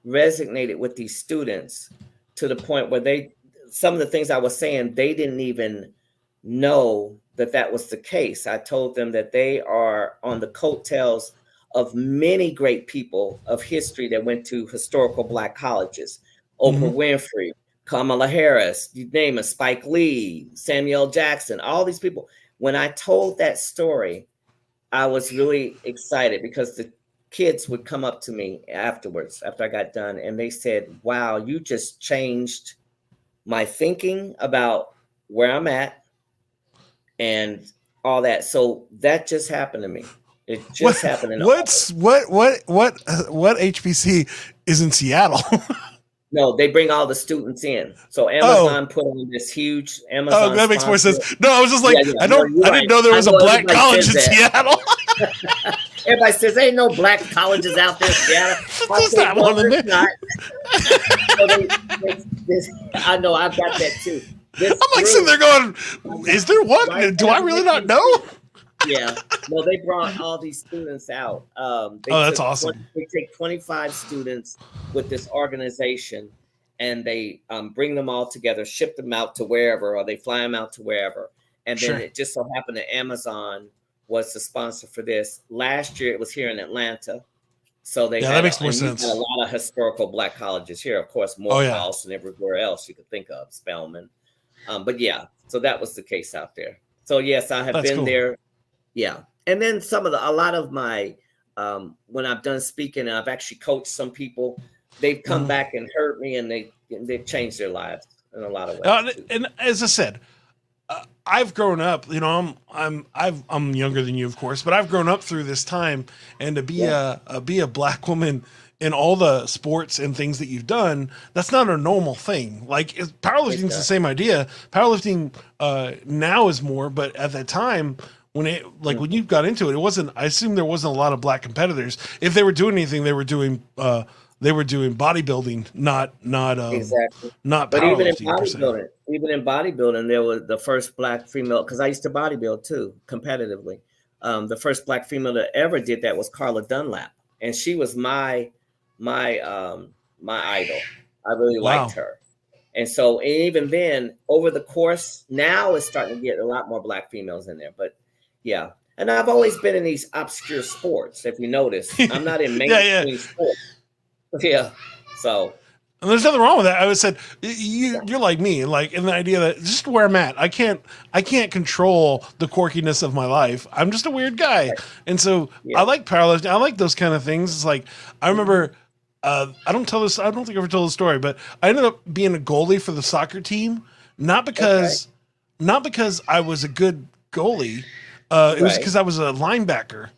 resonated with these students to the point where some of the things I was saying, they didn't even know that that was the case. I told them that they are on the coattails of many great people of history that went to historical Black colleges. Oprah Mm-hmm. Winfrey, Kamala Harris, you name it, Spike Lee, Samuel Jackson, all these people. When I told that story, I was really excited because the kids would come up to me afterwards, after I got done, and they said, wow, you just changed my thinking about where I'm at and all that. So that just happened to me. It just happened in August. What HBC is in Seattle? No, they bring all the students in. So Oh, Amazon put on this huge oh, Amazon that makes more sponsor. sense. No, I was just like, Yeah, yeah. No, you're I didn't right. know there I was a know black everybody college says in that. Seattle. Everybody says ain't no black colleges out there in Seattle. I There's say, not no, one in there's there. not. So I know I've got that too. This I'm like sitting there group, going, is there right one? Do I really not know? yeah. Well, they brought all these students out. Oh, that's awesome. They take 25 students with this organization, and they bring them all together, ship them out to wherever, or they fly them out to wherever. And then it just so happened that Amazon was the sponsor for this. Last year, it was here in Atlanta. So they that makes more sense. A lot of historical black colleges here, of course, Morehouse and everywhere else you could think of, Spelman. But yeah, so that was the case out there. So yes, I have been there. Yeah. And then a lot of my, when I've done speaking, and I've actually coached some people, they've come back and heard me, and they've changed their lives in a lot of ways. And as I said, I've grown up. You know, I'm younger than you, of course, but I've grown up through this time, and to be a black woman in all the sports and things that you've done, that's not a normal thing. Like powerlifting is the same idea. Powerlifting now is more, but at that time, when you got into it, it wasn't. I assume there wasn't a lot of black competitors. If they were doing anything, they were doing bodybuilding, not Exactly. not But powerlifting. even in bodybuilding, there was the first black female, because I used to bodybuild too, competitively. The first black female that ever did that was Carla Dunlap, and she was my idol. I really liked her. And so, and even then, over the course, now it's starting to get a lot more black females in there. But yeah. And I've always been in these obscure sports, if you notice. I'm not in mainstream sports. Yeah. So. And there's nothing wrong with that. I would said you're like me, like in the idea that just where I'm at, I can't control the quirkiness of my life. I'm just a weird guy, and so I like powerlifting. I like those kind of things. It's like I remember. I don't think I ever told the story, but I ended up being a goalie for the soccer team, not because I was a good goalie. It was because I was a linebacker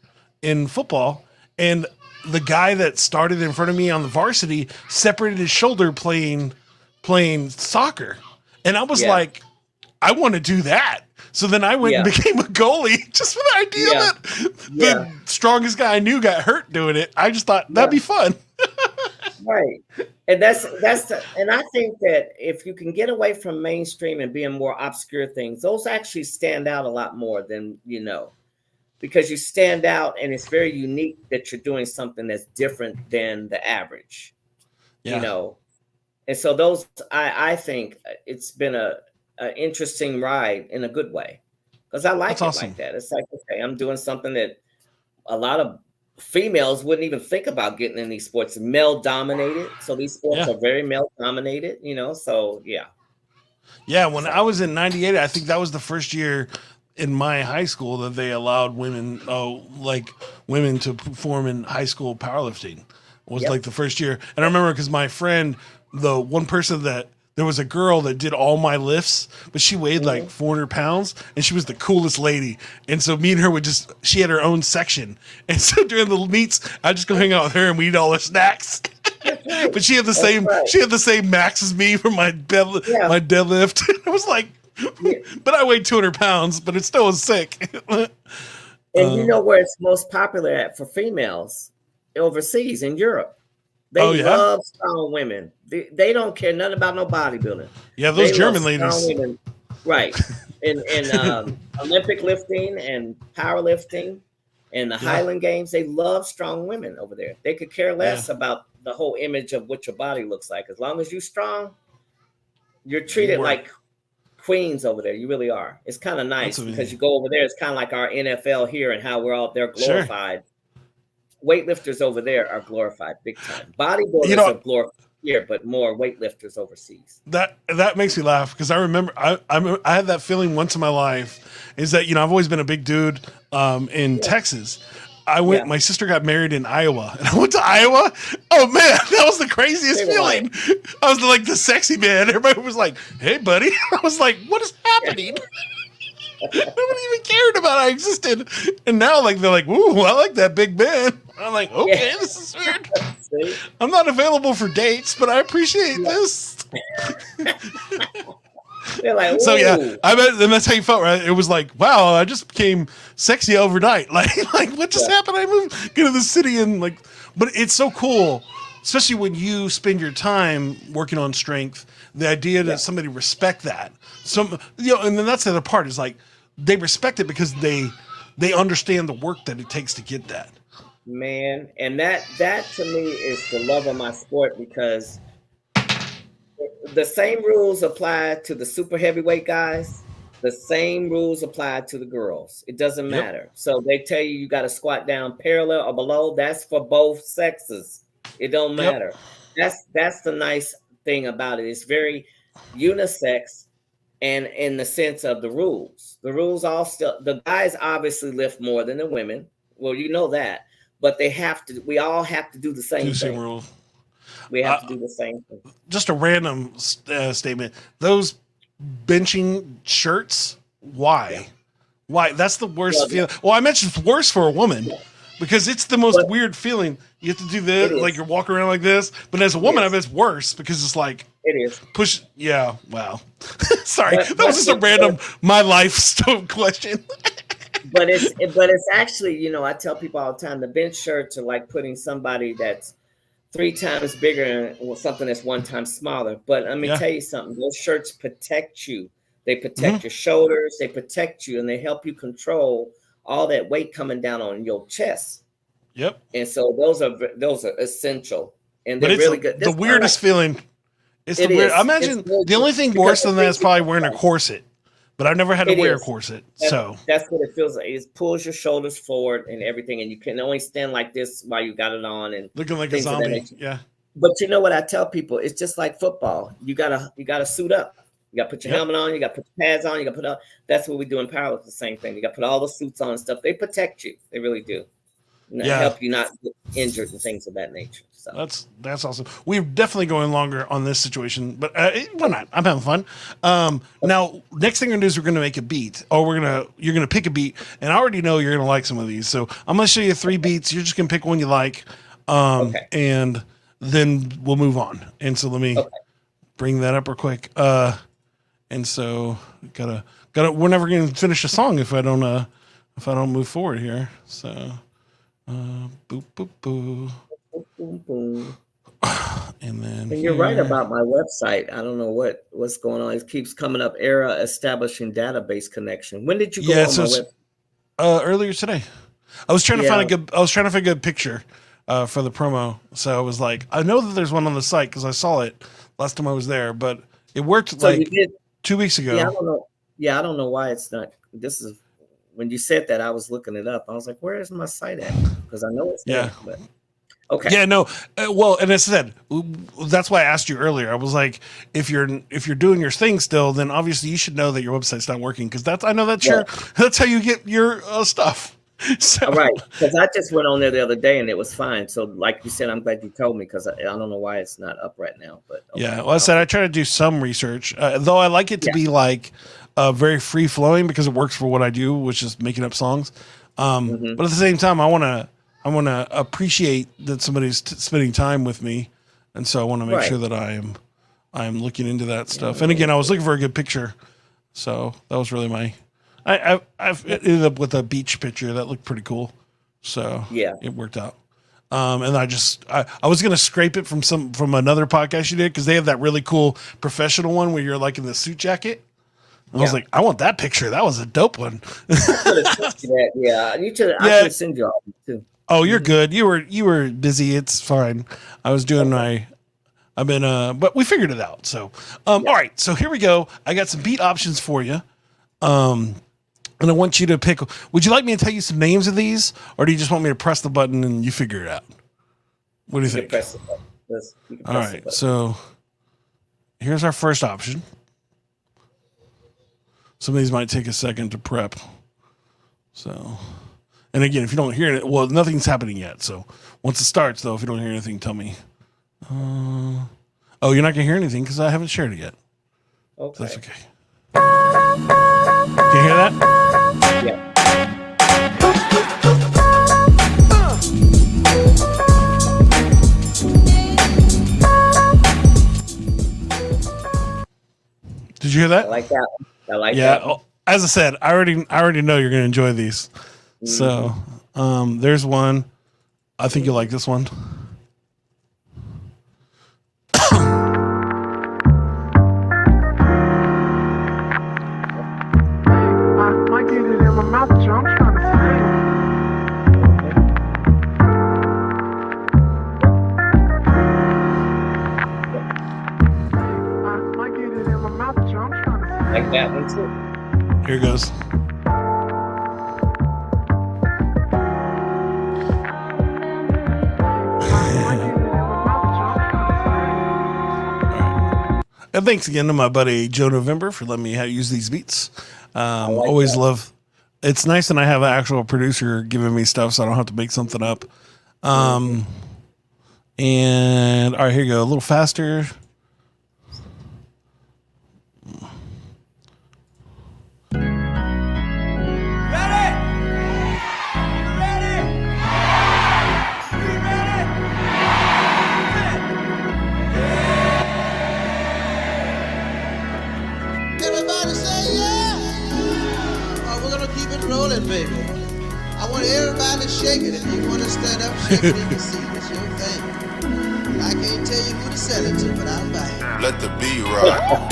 in football, and the guy that started in front of me on the varsity separated his shoulder playing soccer. And I was like, I want to do that. So then I went and became a goalie just for the idea that the strongest guy I knew got hurt doing it. I just thought that'd be fun. Right. And and I think that if you can get away from mainstream and being more obscure things, those actually stand out a lot more than, because you stand out and it's very unique that you're doing something that's different than the average, And so those, I think it's been an interesting ride in a good way, because I like like that. It's like, okay, I'm doing something that a lot of females wouldn't even think about getting in these sports. Male dominated. So these sports are very male dominated, so yeah. Yeah. When I was in 98, I think that was the first year in my high school that they allowed women to perform in high school powerlifting. It was like the first year. And I remember because my friend, the one person that there was a girl that did all my lifts, but she weighed like 400 pounds and she was the coolest lady. And so me and her she had her own section. And so during the meets, I'd just go hang out with her and we'd eat all her snacks. But she had the same max as me for my deadlift. It was like, but I weighed 200 pounds, but it still was sick. And you know where it's most popular at for females? Overseas in Europe. They love strong women. They don't care nothing about no bodybuilding. Yeah, those German ladies. Women. Right. In Olympic lifting and powerlifting and the Highland Games, they love strong women over there. They could care less about the whole image of what your body looks like. As long as you're strong, you're treated like queens over there. You really are. It's kind of nice because you go over there. It's kind of like our NFL here and how they're glorified. Sure. Weightlifters over there are glorified big time. Bodybuilders are glorified here, but more weightlifters overseas. That makes me laugh because I remember I had that feeling once in my life is that I've always been a big dude in Texas. My sister got married in Iowa and I went to Iowa. Oh man, that was the craziest feeling. I was like the sexy man. Everybody was like, "Hey buddy." I was like, "What is happening?" Nobody even cared about I existed. And now they're like, "Ooh, I like that big man." I'm like, "Okay, this is weird." I'm not available for dates, but I appreciate this. They're like, ooh. So I bet, and that's how you felt, right? It was like, wow, I just became sexy overnight. Like what just happened? I moved to the city and but it's so cool, especially when you spend your time working on strength. The idea that somebody respect that, and then that's the other part is they respect it because they understand the work that it takes to get that. Man, and that to me is the love of my sport because the same rules apply to the super heavyweight guys. The same rules apply to the girls. It doesn't matter. So they tell you got to squat down parallel or below. That's for both sexes. It don't matter. That's the nice thing about it. It's very unisex, and in the sense of the rules. The rules the guys obviously lift more than the women. Well, you know that. But we all have to do the same thing. Rule. We have to do the same thing. Just a random statement. Those benching shirts, why? Yeah. Why? That's the worst feeling. Well, I mentioned it's worse for a woman because it's the most weird feeling. You have to do this, you're walking around like this. But as a woman, I bet it's worse because it's like it is push. Yeah. Wow. Sorry, that was just a random my life stove question. But it's actually, I tell people all the time, the bench shirts are like putting somebody that's 3 times bigger and something that's 1 time smaller. But let me tell you something, those shirts protect you. They protect your shoulders, they protect you, and they help you control all that weight coming down on your chest. Yep. And so those are essential. And they're really good. The weirdest feeling. It's the weird. I imagine the only thing worse than that is probably wearing a corset. But I've never had to wear a corset, that's what it feels like. It pulls your shoulders forward and everything, and you can only stand like this while you got it on and looking like a zombie. Yeah. But you know what I tell people? It's just like football. You gotta suit up. You gotta put your helmet on. You gotta put your pads on. You gotta put That's what we do in powerlifting. The same thing. You gotta put all the suits on and stuff. They protect you. They really do. Help you not get injured and things of that nature. So that's awesome. We're definitely going longer on this situation, but why not? I'm having fun. Now, next thing we're gonna do is we're gonna make a beat, or you're gonna pick a beat, and I already know you're gonna like some of these. So I'm gonna show you 3 beats. You're just gonna pick one you like, and then we'll move on. And so let me bring that up real quick. And so gotta. We're never gonna finish a song if I don't move forward here. So. Boop boop boo. Boom, boom. And then you're right about my website. I don't know what's going on. It keeps coming up. Error establishing database connection. When did you go on my website? Earlier today. I was trying to find a good picture for the promo. So I was like, I know that there's one on the site because I saw it last time I was there, but it worked 2 weeks ago. Yeah, I don't know. Yeah, I don't know why it's not. This is when you said that, I was looking it up. I was like, where is my site at? Because I know it's there. But okay. Yeah, no. Well, and I said that's why I asked you earlier. I was like, if you're doing your thing still, then obviously you should know that your website's not working because that's how you get your stuff. So. All right, because I just went on there the other day and it was fine. So, like you said, I'm glad you told me because I don't know why it's not up right now. But well, I said I try to do some research, though I like it to be like very free flowing because it works for what I do, which is making up songs. But at the same time, I want to appreciate that somebody's spending time with me, and so I want to make sure that I am looking into that stuff. And again, I was looking for a good picture, so that was really I've ended up with a beach picture that looked pretty cool, so it worked out. And I was gonna scrape it from another podcast you did because they have that really cool professional one where you're like in the suit jacket. I was like, I want that picture. That was a dope one. I could send you all too. Oh, you're good. You were busy. It's fine. I was doing but we figured it out. So, all right. So here we go. I got some beat options for you. And I want you to pick. Would you like me to tell you some names of these, or do you just want me to press the button and you figure it out? What do you think? Press the button. You can All press the right. button. So here's our first option. Some of these might take a second to prep. So, and again, if you don't hear it, well, nothing's happening yet. So once it starts, though, if you don't hear anything, tell me. Oh, you're not gonna hear anything because I haven't shared it yet. Okay. That's okay. Can you hear that? Yeah. Did you hear that? I like that one. I like Yeah. that one. As I said, I already know you're gonna enjoy these. So, there's one. I think you'll like this one. I might get it in my mouth, Joe. I'm trying to sing. I might get it in my mouth, Joe. I'm trying to sing. Like that one too. Here goes. And thanks again to my buddy Joe November for letting me use these beats. like Always that. love. It's nice, and I have an actual producer giving me stuff, so I don't have to make something up. And all right, here you go. A little faster. Everybody say yeah. Oh, we're gonna keep it rolling, baby. I want everybody shaking. If you want to stand up, shake it in your seat. It's your thing. I can't tell you who to sell it to, but I'll buy it. Let the beat rock.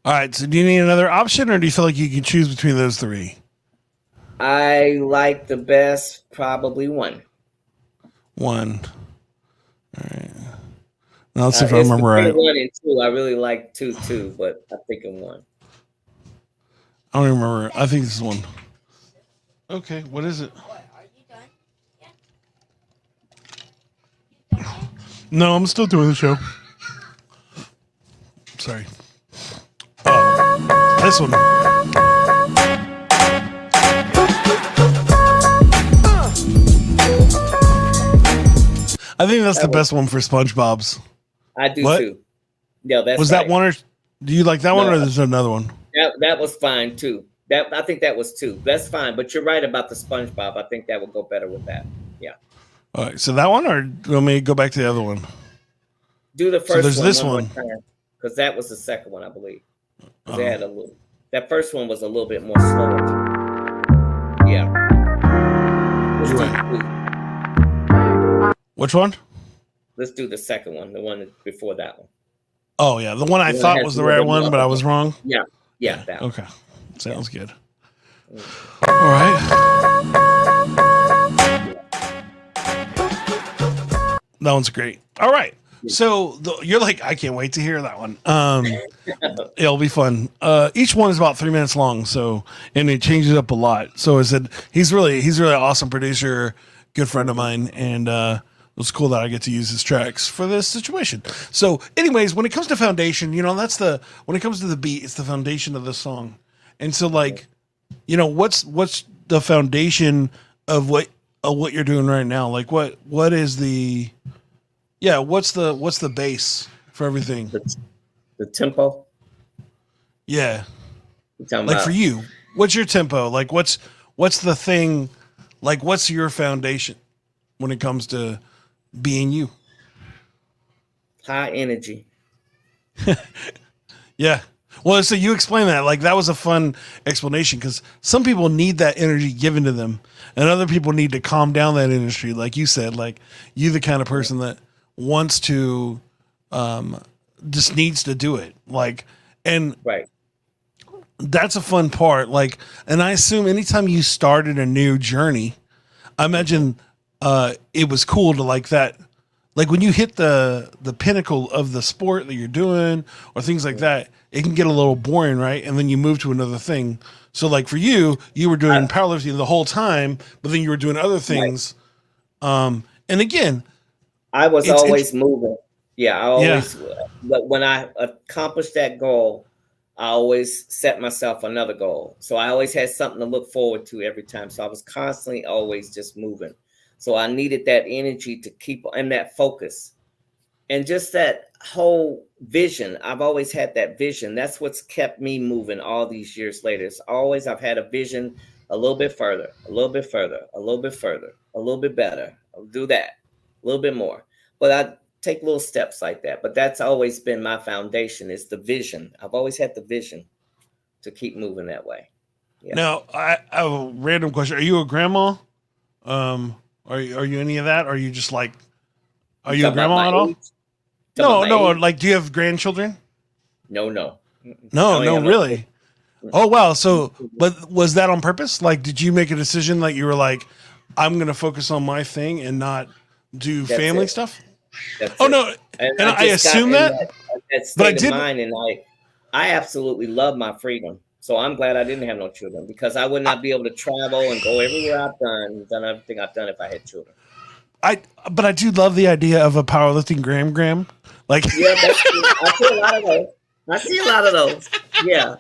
All right. So, do you need another option, or do you feel like you can choose between those three? I like the best, probably one. One. All right. Now let's see if I It's remember between right. 1 and 2. I really like 2 too, but I'm thinking 1. I don't even remember. I think this is one. Okay. What is it? No, I'm still doing the show. Sorry. Oh, this one. I think that's the best one for SpongeBob's. I do What? too. Yeah, that's Was right. that one, or do you like that one, No. or there's another one? That was fine too. I think that was 2. That's fine. But you're right about the SpongeBob. I think that would go better with that. Yeah. All right. So that one, or let me go back to the other one. Do the first there's one this one one. more time, because that was the second one, I believe. 'Cause they had a little. That first one was a little bit more slower. Yeah. Let's You're do right. two. Which one? Let's do the second one, the one before that one. Oh yeah, the one I The one thought that was has the a right little one, bit but I more- was wrong. Yeah, that one. Okay, sounds good. All right. That one's great. All right. So you're like, I can't wait to hear that one. It'll be fun. Each one is about 3 minutes long, so and it changes up a lot. So I said he's really an awesome producer, good friend of mine, and it's cool that I get to use his tracks for this situation. So, anyways, when it comes to foundation, when it comes to the beat, it's the foundation of the song. And so, like, what's the foundation of what you're doing right now? Like, what is the what's the base for everything? The tempo. Yeah. You're talking Like about for you, what's your tempo? Like what's the thing? Like what's your foundation when it comes to being you? high energy. Yeah. Well, so you explain that. Like that was a fun explanation because some people need that energy given to them, and other people need to calm down that energy. Like you said, like you the kind of person that wants to, just needs to do it. Like, and Right. that's a fun part. Like, and I assume anytime you started a new journey, I imagine it was cool to like that like when you hit the pinnacle of the sport that you're doing or things like that, it can get a little boring, right? And then you move to another thing. So like for you, you were doing powerlifting the whole time, but then you were doing other things. And again, I was it's always moving. Yeah, I yeah. always, but when I accomplished that goal, I always set myself another goal. So I always had something to look forward to every time. So I was constantly always just moving. So I needed that energy to keep and that focus and just that whole vision. I've always had that vision. That's what's kept me moving all these years later. It's always I've had a vision a little bit further, a little bit further, a little bit further, a little bit better. I'll do that a little bit more. But I take little steps like that. But that's always been my foundation is the vision. I've always had the vision to keep moving that way. Yeah. Now, I have a random question. Are you a grandma? Are you any of that? Or are you just like, are you a Talking about grandma my at all? age? Talking No, about my no. age? Like, do you have grandchildren? No, no. I No, don't no, have no really. Oh wow. So, but was that on purpose? Like, did you make a decision that you were like, I'm gonna focus on my thing and not do That's family it. stuff? That's Oh it. no, And and I I just got assume in that, that but I state of did. mind, and I absolutely love my freedom. So I'm glad I didn't have no children because I would not be able to travel and go everywhere I've done everything I've done if I had children. I but I do love the idea of a powerlifting gram. Like, Yeah, that's true. I see a lot of those. I see a lot of those. Yeah,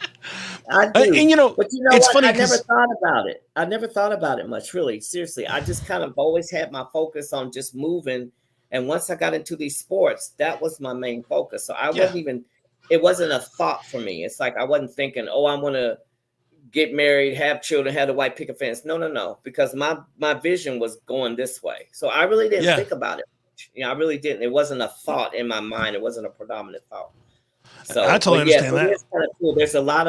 I and do. you know, But you know it's what? funny I never because thought about it. I never thought about it much, really. Seriously. I just kind of always had my focus on just moving. And once I got into these sports, that was my main focus. So I yeah, wasn't even, it wasn't a thought for me. It's like I wasn't thinking, oh, I want to get married, have children, have the white picket fence. No, no, no. Because my vision was going this way. So I really didn't yeah, think about it. You know, I really didn't. It wasn't a thought in my mind. It wasn't a predominant thought. I So, totally but yes, understand it that. is kind of cool. There's a lot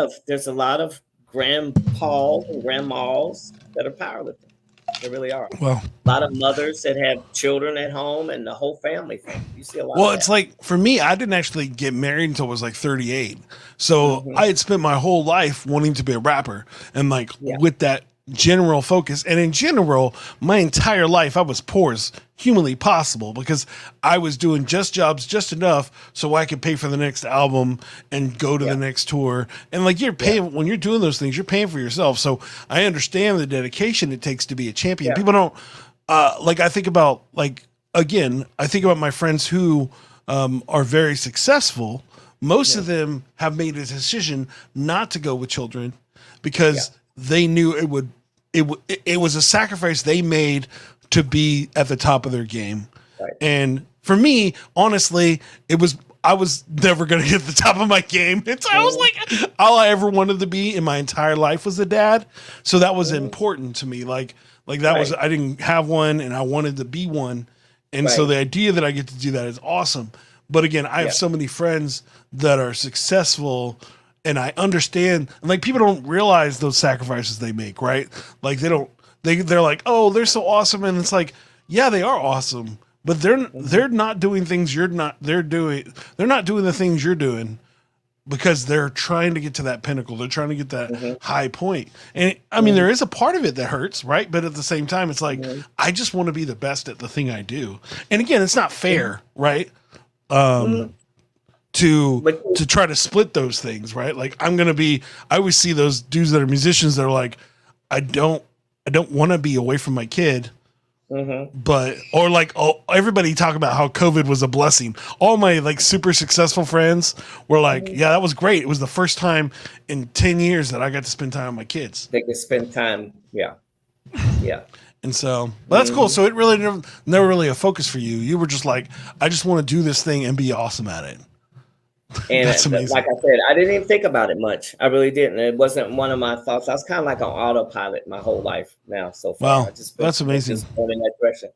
of grandpas and grandmas that are powerlifting. There really are. Well, A lot of mothers that have children at home and the whole family thing. You see a lot Well, of it's that. like for me, I didn't actually get married until I was like 38. So Hmm. I had spent my whole life wanting to be a rapper and like Yeah, with that general focus. And in general, my entire life, I was poor as humanly possible because I was doing just jobs just enough so I could pay for the next album and go to yeah, the next tour. And like you're yeah, paying when you're doing those things, you're paying for yourself. So I understand the dedication it takes to be a champion. yeah, People don't like I think about like again, I think about my friends who are very successful. Most yeah, of them have made a decision not to go with children yeah. because they knew it was a sacrifice they made to be at the top of their game. Right. And for me, honestly, it was I was never gonna get the top of my game. I was Hmm. like all I ever wanted to be in my entire life was a dad. So that was Hmm. important to me. Like that was Right. I didn't have one and I wanted to be one. And so Right. the idea that I get to do that is awesome. But again, I have Yeah. so many friends that are successful and I understand like people don't realize those sacrifices they make, right? Like they're like, "Oh, they're so awesome." And it's like, "Yeah, they are awesome." But Hmm. they're not doing things they're not doing the things you're doing because they're trying to get to that pinnacle. They're trying to get that Hmm. high point. And I mean, Hmm. there is a part of it that hurts, right? But at the same time, it's like, Hmm. I just want to be the best at the thing I do. And again, it's not Hmm. fair, right? Hmm. To But try to split those things, right? Like I always see those dudes that are musicians that are like, I don't want to be away from my kid, hmm. but or like everybody talk about how COVID was a blessing. All my like super successful friends were like, Hmm. yeah, that was great. It was the first time in 10 years that I got to spend time with my kids. They can spend time. Yeah, yeah. And so well, that's cool. Hmm. So it really never really a focus for you. You were just like, I just want to do this thing and be awesome at it. That's And like amazing. I said, I didn't even think about it much. I really didn't. It wasn't one of my thoughts. I was kind of like on autopilot my whole life now so far. I Wow, just been that's amazing. just going in that direction.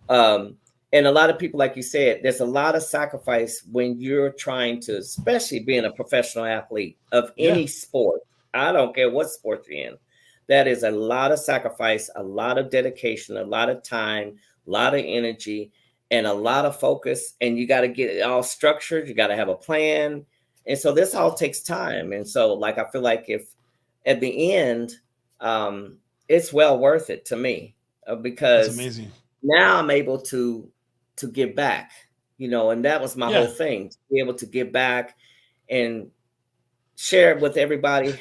Um, and a lot of people, like you said, there's a lot of sacrifice when you're trying to, especially being a professional athlete of Yeah. any sport. I don't care what sport you're in. That is a lot of sacrifice, a lot of dedication, a lot of time, a lot of energy, and a lot of focus. And you got to get it all structured. You got to have a plan. And so this all takes time. And so, like, I feel like if at the end, it's well worth it to me That's because amazing. now I'm able to to give back, and that was my whole thing, to be able to give back and share it with everybody.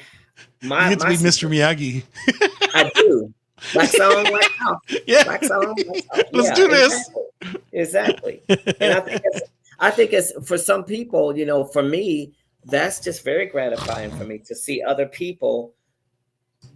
You get to be Mr. Miyagi. I do. Wax on, wax off. Yeah. Wax on, wax off. Let's do this. Exactly. And I think it's for some people, for me, that's just very gratifying for me to see other people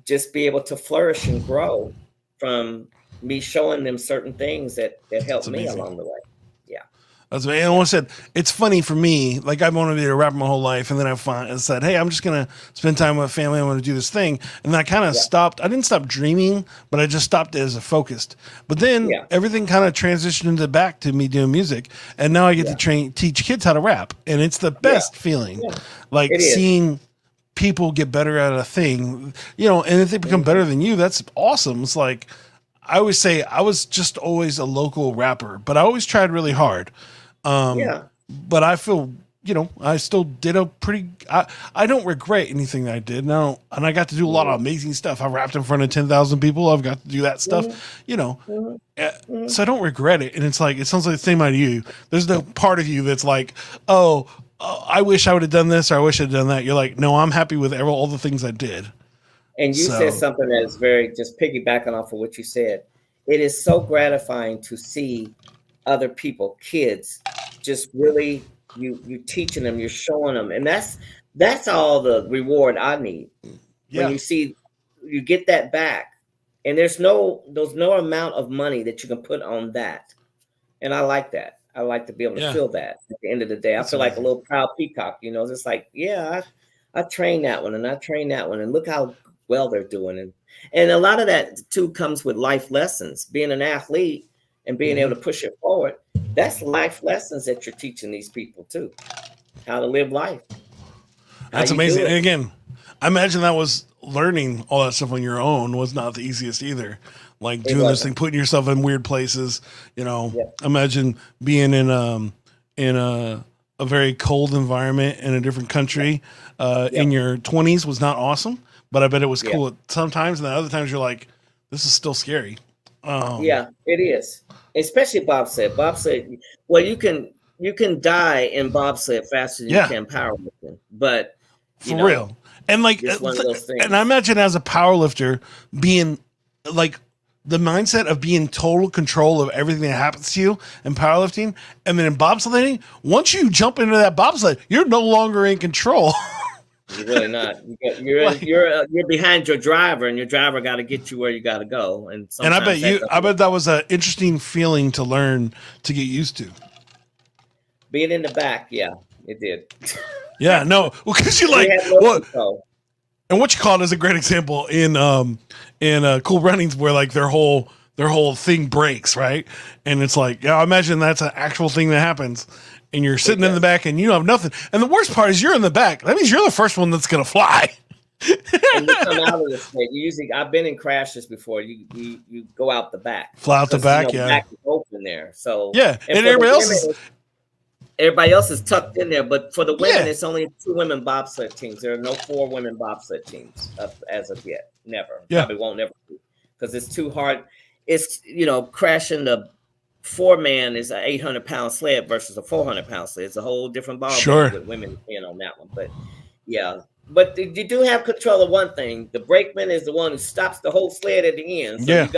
just be able to flourish and grow from me showing them certain things that helped me along the way. Yeah. That's what I said. It's funny for me. Like, I've wanted to be a rapper my whole life, and then I said, "Hey, I'm just gonna spend time with family. I want to do this thing." And then I kind of stopped. I didn't stop dreaming, but I just stopped it as a focused. But then everything kind of transitioned into back to me doing music, and now I get to teach kids how to rap, and it's the best feeling. Yeah. Like seeing people get better at a thing, and if they become better than you, that's awesome. It's like I always say, I was just always a local rapper, but I always tried really hard. But I feel, I still did I don't regret anything that I did now. And I got to do a lot of amazing stuff. I rapped in front of 10,000 people. I've got to do that stuff, so I don't regret it. And it's like, it sounds like the same idea you. There's no part of you that's like, I wish I would have done this, or I wish I'd done that. You're like, no, I'm happy with all the things I did. And you said something that is very, just piggybacking off of what you said. It is so gratifying to see other people, kids, just really you teaching them, you're showing them, and that's all the reward I need. When you see you get that back, and there's no amount of money that you can put on that, and I like that. I like to be able to feel that at the end of the day. I feel like a little proud peacock, it's like, I trained that one and I trained that one, and look how well they're doing. And a lot of that too comes with life lessons, being an athlete and being able to push it forward. That's life lessons that you're teaching these people too, how to live life. That's amazing. And again, I imagine that was learning all that stuff on your own was not the easiest either. Like doing this thing, putting yourself in weird places, imagine being in a very cold environment in a different country in your 20s was not awesome, but I bet it was cool at sometimes. And then other times you're like, this is still scary. Yeah, it is. Especially bobsled. Well, you can die in bobsled faster than you can powerlifting, but for real. And like, it's one of those things. And I imagine as a powerlifter being like the mindset of being total control of everything that happens to you in powerlifting, and then in bobsledding, once you jump into that bobsled, you're no longer in control. You're really not. You're behind your driver, and your driver got to get you where you got to go. And I bet that was an interesting feeling to learn to get used to. Being in the back, it did. Yeah, no, because you're like what? And what you call it is a great example in Cool Runnings, where like their whole thing breaks, right? And it's like, I imagine that's an actual thing that happens. And you're sitting in the back and you have nothing. And the worst part is you're in the back. That means you're the first one that's going to fly. And you come out of the state. I've been in crashes before. You go out the back. Fly out the back, back is open there. So and everybody else is tucked in there. But for the women, it's only 2 women bobsled teams. There are no 4 women bobsled teams as of yet. Never. Probably won't never be, because it's too hard. It's crashing the 4-man is an 800-pound sled versus a 400-pound sled. It's a whole different ball with women being on that one. But but you do have control of one thing. The brakeman is the one who stops the whole sled at the end. So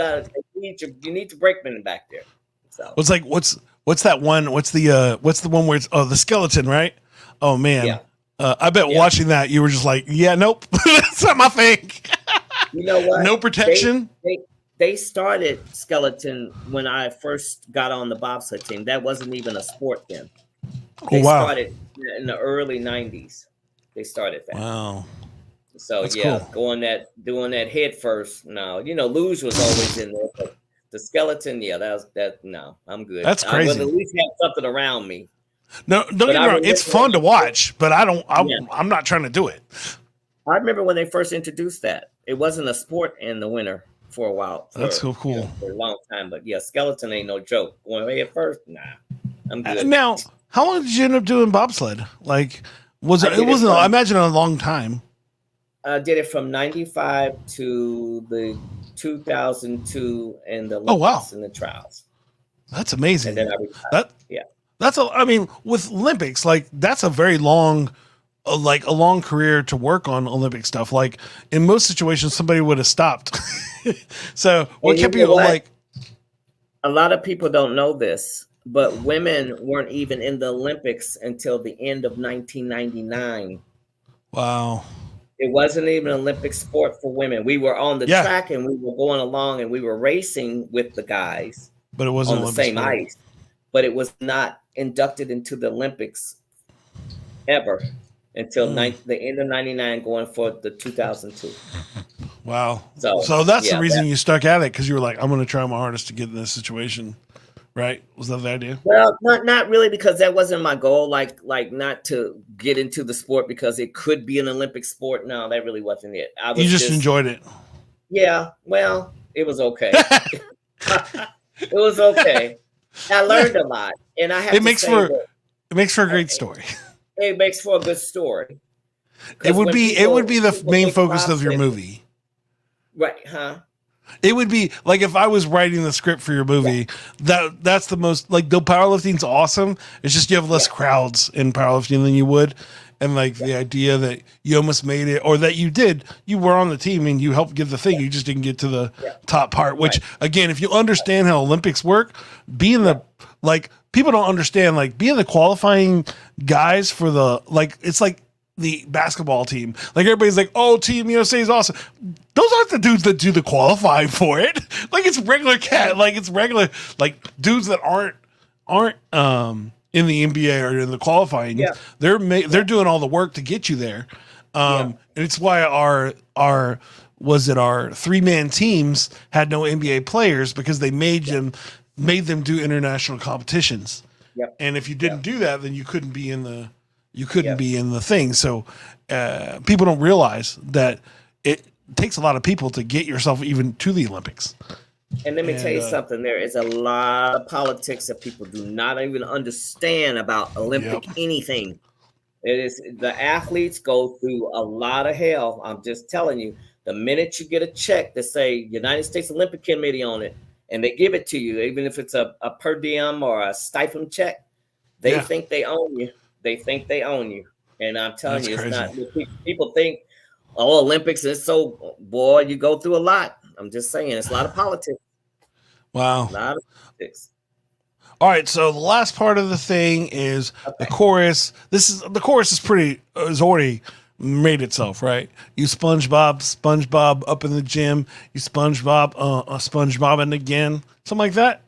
you need the brakeman back there. So it's like what's that one? What's the one where it's the skeleton, right? Oh man. I bet watching that you were just like, nope, that's not my thing. You know what? No protection. They started skeleton when I first got on the bobsled team. That wasn't even a sport then. They started in the early 90s. They started that. Wow. So that's cool. Doing that head first. No, luge was always in there, but the skeleton, no, I'm good. That's crazy. I would at least have something around me. No, don't get me wrong. It's fun to watch, but I'm not trying to do it. I remember when they first introduced that. It wasn't a sport in the winter for a while. That's so cool. For a long time, but skeleton ain't no joke. Going head first, nah, I'm good. Now, how long did you end up doing bobsled? Like, I imagine a long time. I did it from 95 to the 2002 and the Olympics and the trials. That's amazing. And then I retired. That Yeah. that's a. I mean, with Olympics, like that's a very long, like a long career to work on Olympic stuff. Like in most situations, somebody would have stopped. So what And kept you you know what? like? A lot of people don't know this, but women weren't even in the Olympics until the end of 1999. Wow. It wasn't even an Olympic sport for women. We were on the Yeah. track and we were going along and we were racing with the guys But it wasn't on the Olympic same sport. ice, but it was not inducted into the Olympics ever until the end of 99 going for the 2002. Wow. So, So that's the yeah, reason you stuck at it, because you were like, I'm going to try my hardest to get in this situation, right? Was that the idea? Well, not really, because that wasn't my goal. Like not to get into the sport because it could be an Olympic sport. No, that really wasn't it. I was You just enjoyed it. Yeah, well, it was okay. It was okay. I learned a lot, and I have It to makes say for that it makes for a great story. it makes for a good story. It would be the people main think focus of your bobsled- movie. right? Huh? It would be like if I was writing the script for your movie, that's the most, like, the powerlifting's awesome. It's just you have less crowds in powerlifting than you would. And like the idea that you almost made it, or that you were on the team and you helped get the thing. You just didn't get to the top part, which again, if you understand how Olympics work, being the, like, people don't understand, like, being the qualifying guys for the, like, it's like the basketball team. Like, everybody's like, oh, Team USA is awesome. Those aren't the dudes that do the qualifying for it. Like, it's regular like it's regular, like, dudes that aren't in the NBA or in the qualifying. Yeah. They're doing all the work to get you there. And it's why our 3-man teams had no NBA players, because they made them do international competitions. Yep. And if you didn't do that, then you couldn't be in the be in the thing. So people don't realize that it takes a lot of people to get yourself even to the Olympics. And let me tell you something. There is a lot of politics that people do not even understand about Olympic anything. It is, the athletes go through a lot of hell. I'm just telling you. The minute you get a check that say United States Olympic Committee on it, and they give it to you, even if it's a per diem or a stipend check, they think they own you. They think they own you. And I'm telling you, it's not. People think, oh, Olympics is so, boy, you go through a lot. I'm just saying, it's a lot of politics. Wow. A lot of politics. All right, so the last part of the thing is the chorus. The chorus is already made itself, right? You SpongeBob up in the gym. You SpongeBobbing again, something like that.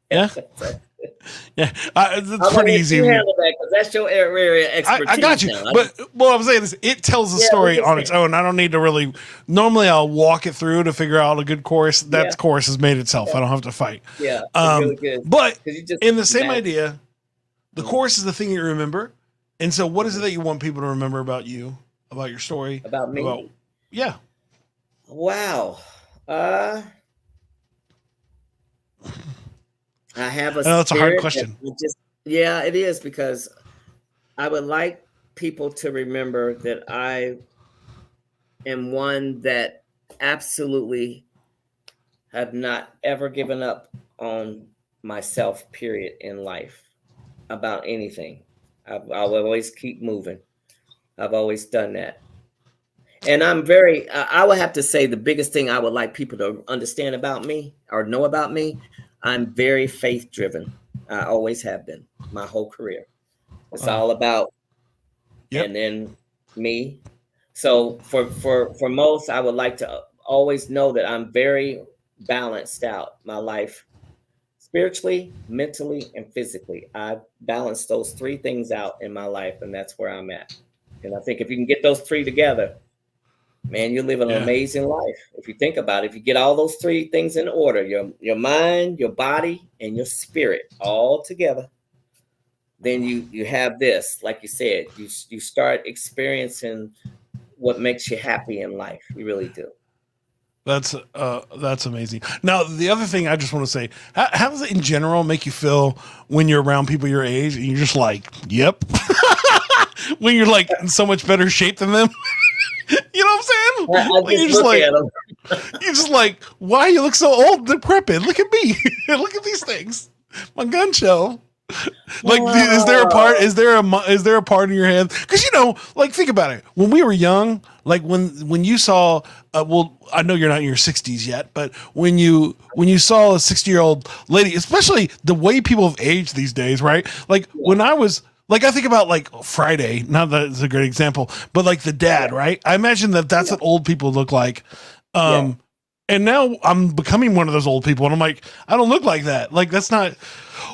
Yeah, yeah. It's pretty easy. You handle that, because that's your area of expertise. I got you, now. but what I'm saying is, it tells the story on its own. I don't need to really. Normally, I'll walk it through to figure out a good chorus. That chorus has made itself. I don't have to fight. Yeah, it's really good. But in the same idea, the chorus is the thing you remember. And so, what is it that you want people to remember about you, about your story, about me? Wow. I have a. I know that's a hard question. It is, because I would like people to remember that I am one that absolutely have not ever given up on myself, period, in life, about anything. I'll always keep moving. I've always done that. And I would have to say, the biggest thing I would like people to understand about me or know about me, I'm very faith driven. I always have been my whole career. It's all about and then me. So for most, I would like to always know that I'm very balanced out my life, spiritually, mentally, and physically. I balance those three things out in my life, and that's where I'm at. And I think if you can get those three together, man, you live an amazing life. If you think about it, if you get all those three things in order, your mind, your body, and your spirit all together, then you have this, like you said, you start experiencing what makes you happy in life. You really do. That's amazing. Now, the other thing I just want to say, how does it in general make you feel when you're around people your age and you're just like, yep, when you're like in so much better shape than them? You know what I'm saying? You're just like, why you look so old and decrepit? Look at me. Look at these things. My gun show. Like, is there a part? Is there a part in your head? Because like, think about it. When we were young, like when you saw, well, I know you're not in your 60s yet, but when you saw a 60-year-old lady, especially the way people have aged these days, right? Like when I was. Like, I think about, like, Friday, not that it's a great example, but, like, the dad, right? I imagine that's what old people look like. And now I'm becoming one of those old people, and I'm like, I don't look like that. Like, that's not...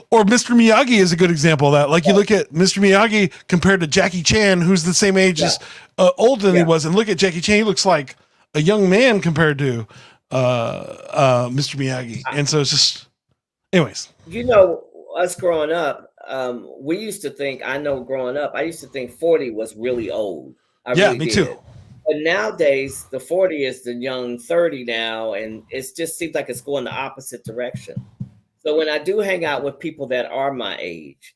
Or Mr. Miyagi is a good example of that. Like, you look at Mr. Miyagi compared to Jackie Chan, who's the same age as older than he was, and look at Jackie Chan, he looks like a young man compared to Mr. Miyagi. And so it's just... Anyways. Us growing up, we used to think, growing up, I used to think 40 was really old. I really me did. too. But nowadays, the 40 is the young 30 now, and it just seems like it's going the opposite direction. So when I do hang out with people that are my age,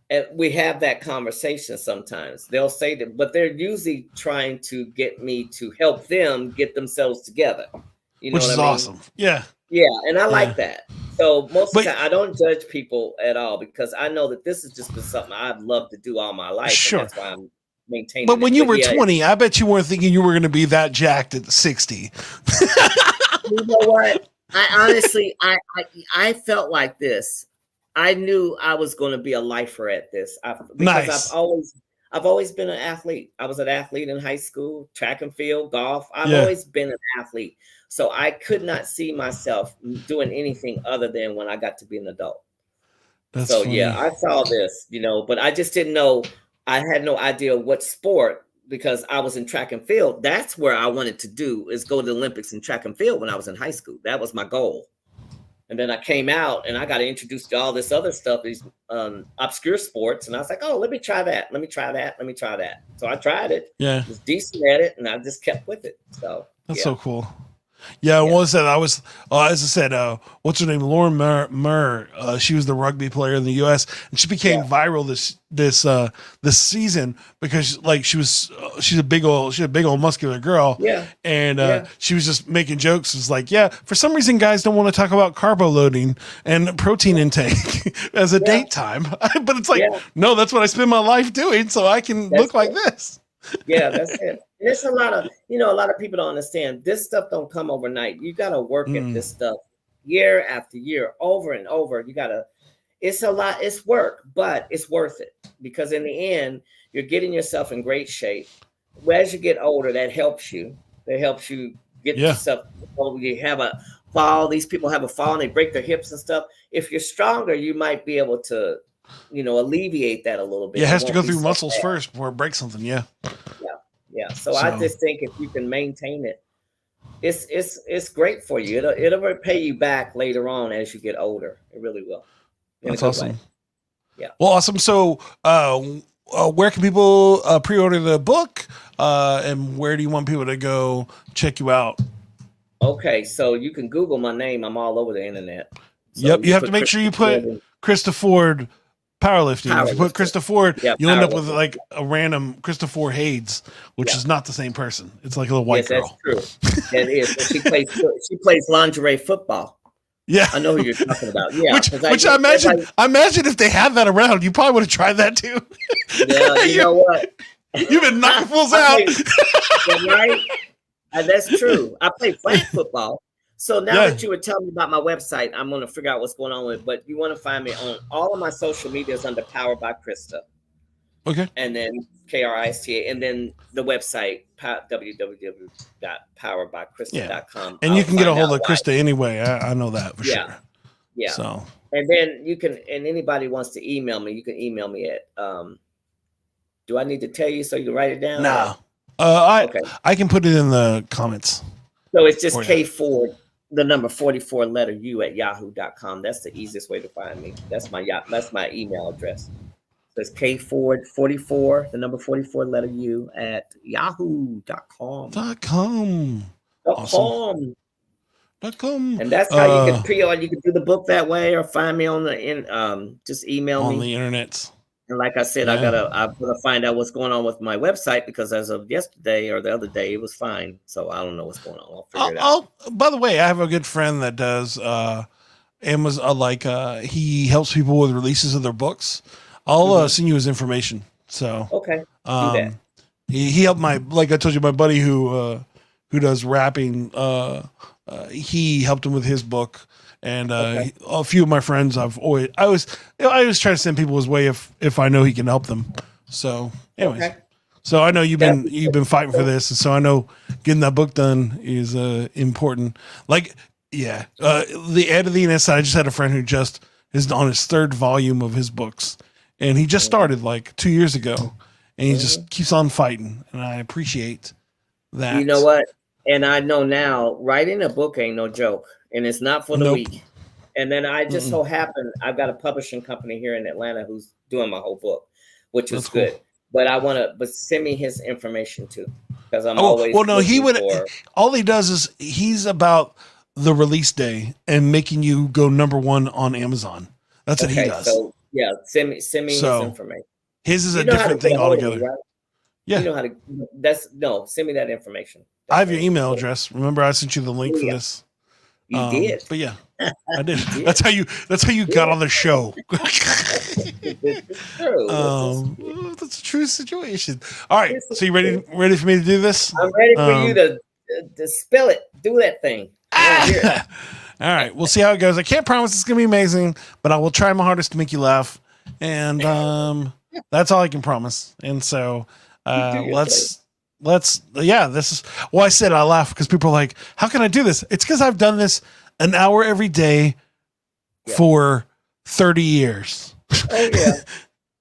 and we have that conversation sometimes, they'll say that, but they're usually trying to get me to help them get themselves together. You know Which is awesome. Yeah. Yeah, and I like that. So most of the time, I don't judge people at all because I know that this has just been something I've loved to do all my life. Sure. And that's why I'm maintaining But when you were 20, I bet you weren't thinking you were going to be that jacked at 60. You know what? I honestly, I felt like this. I knew I was going to be a lifer at this. Because I've always been an athlete. I was an athlete in high school, track and field, golf. I've always been an athlete. So I could not see myself doing anything other than when I got to be an adult. That's funny. I saw this, but I just didn't know. I had no idea what sport because I was in track and field. That's where I wanted to do is go to the Olympics in track and field when I was in high school. That was my goal. And then I came out and I got introduced to all this other stuff, these obscure sports. And I was like, oh, let me try that. Let me try that. Let me try that. So I tried it. Yeah. Was decent at it. And I just kept with it. So that's so cool. Yeah, what was that? I was, as I said, what's her name? Lauren Murr. She was the rugby player in the U.S. and she became viral this season because she's a big old muscular girl. Yeah, and she was just making jokes. It was like, for some reason, guys don't want to talk about carbo loading and protein intake as a date time, but it's like, no, that's what I spend my life doing, so I can look like this. Yeah, that's it. And it's a lot of people don't understand this stuff don't come overnight. You got to work at this stuff year after year, over and over. It's a lot, it's work, but it's worth it because in the end, you're getting yourself in great shape. As you get older, that helps you. That helps you get yourself. You have a fall. These people have a fall and they break their hips and stuff. If you're stronger, you might be able to, alleviate that a little bit. Yeah, it has to go through muscles first before it breaks something. Yeah. So I just think if you can maintain it, it's great for you. It'll repay you back later on as you get older. It really will. That's awesome. Yeah. Well, awesome. So, where can people pre-order the book? And where do you want people to go check you out? Okay, so you can Google my name. I'm all over the internet. So you have to make sure you put Krista Ford powerlifting. If you put Krista Ford, you'll end up with like a random Krista Ford Hayes, which is not the same person. It's like a little white girl. That's true. That is. She plays lingerie football. Yeah, I know who you're talking about. Yeah, which I imagine if they had that around, you probably would have tried that too. Yeah, you know what? You've been knocking fools out. Right? That's true. I play flag football. So now that you were telling me about my website, I'm going to figure out what's going on with it. But you want to find me on all of my social medias under Powered by Krista. Okay. And then Krista, and then the website, www.poweredbykrista.com. And you can get a hold of Krista anyway. I know that for sure. Yeah. So. And then you can, and anybody wants to email me, you can email me at, do I need to tell you so you can write it down? No. I can put it in the comments. So it's just K Ford, the number 44 letter U at yahoo.com. That's the easiest way to find me. That's my email address. So it's K Ford 44, the number 44 letter U at yahoo.com. Awesome. And that's how you can pre-order. You can do the book that way, or find me on just email me on the internet. And like I said, I'm gonna find out what's going on with my website because as of yesterday or the other day, it was fine. So I don't know what's going on. I'll figure it out. By the way, I have a good friend that does Amazon, he helps people with releases of their books. I'll send you his information. So okay, do that. He helped like I told you, my buddy who does rapping. He helped him with his book, and a few of my friends. I always try to send people his way if I know he can help them. So, anyways. Okay. So I know you've been fighting for this, and so I know getting that book done is important. Like, the editing aside, I just had a friend who just is on his third volume of his books, and he just started like 2 years ago, and he just keeps on fighting, and I appreciate that. You know what? And I know now, writing a book ain't no joke, and it's not for the weak. And then I just so happen I've got a publishing company here in Atlanta who's doing my whole book, which is good. Cool. But send me his information too, because I'm always. Well, no, he would. All he does is he's about the release day and making you go #1 on Amazon. That's what he does. So send me his information. His is a different thing altogether. Right? Yeah, you know how to. Send me that information. I have your email address. Remember, I sent you the link for this. You did, but yeah, I did. That's how you got on the show. It's true. That's a true situation. All right, so you ready for me to do this? I'm ready for you to spill it. Do that thing. All right, we'll see how it goes. I can't promise it's gonna be amazing, but I will try my hardest to make you laugh, and that's all I can promise. And so this is I said I laugh because people are like, how can I do this? It's because I've done this an hour every day for 30 years. Oh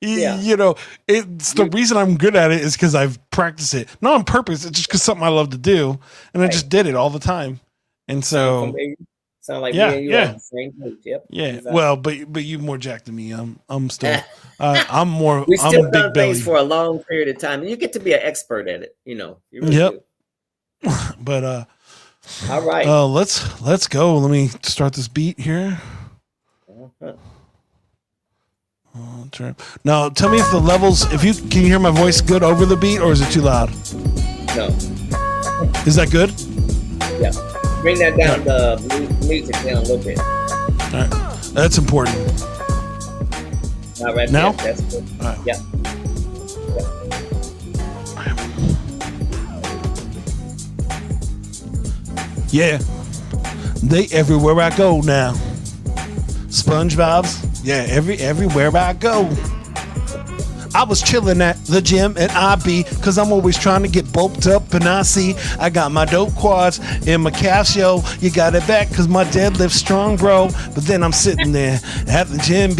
yeah. You know, it's the reason I'm good at it is because I've practiced it, not on purpose. It's just because something I love to do, and I just did it all the time. And so sound like me and you on the same page. Yep. Yeah. Exactly. Well, but you more jacked than me. I'm still I'm more. We still I'm done big things for a long period of time, and you get to be an expert at it. You know. You really do. But all right. Let's go. Let me start this beat here. Now, tell me if the levels. Can you hear my voice good over the beat, or is it too loud? No. Is that good? Yeah. Bring that down. The music down a little bit. All right. That's important. All right. Now? That's good. All right. Yeah. Yeah. They everywhere I go now. SpongeBob's. Yeah, everywhere I go. I was chilling at the gym and cause I'm always trying to get bulked up, and I got my dope quads and my calves, yo. You got it back cause my deadlift's strong, bro. But then I'm sitting there at the gym,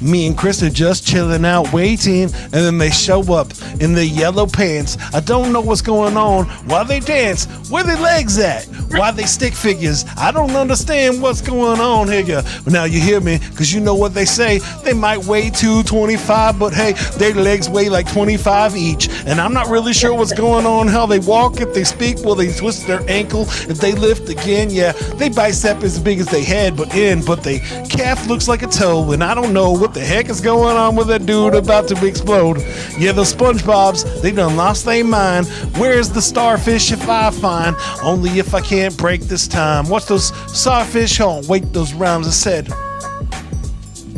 me and Krista just chilling out waiting, and then they show up in the yellow pants. I don't know what's going on, why they dance, where their legs at, why they stick figures. I don't understand what's going on here. But now you hear me, cause you know what they say. They might weigh 225, but hey, they legs weigh like 25 each, and I'm not really sure what's going on, how they walk, if they speak, will they twist their ankle, if they lift again, they bicep is as big as they head, but they calf looks like a toe, and I don't know what the heck is going on with that dude about to explode. Yeah, the SpongeBobs, they done lost their mind. Where's the starfish if I find, only if I can't break this time. What's those starfish on? Wait, those rhymes I said.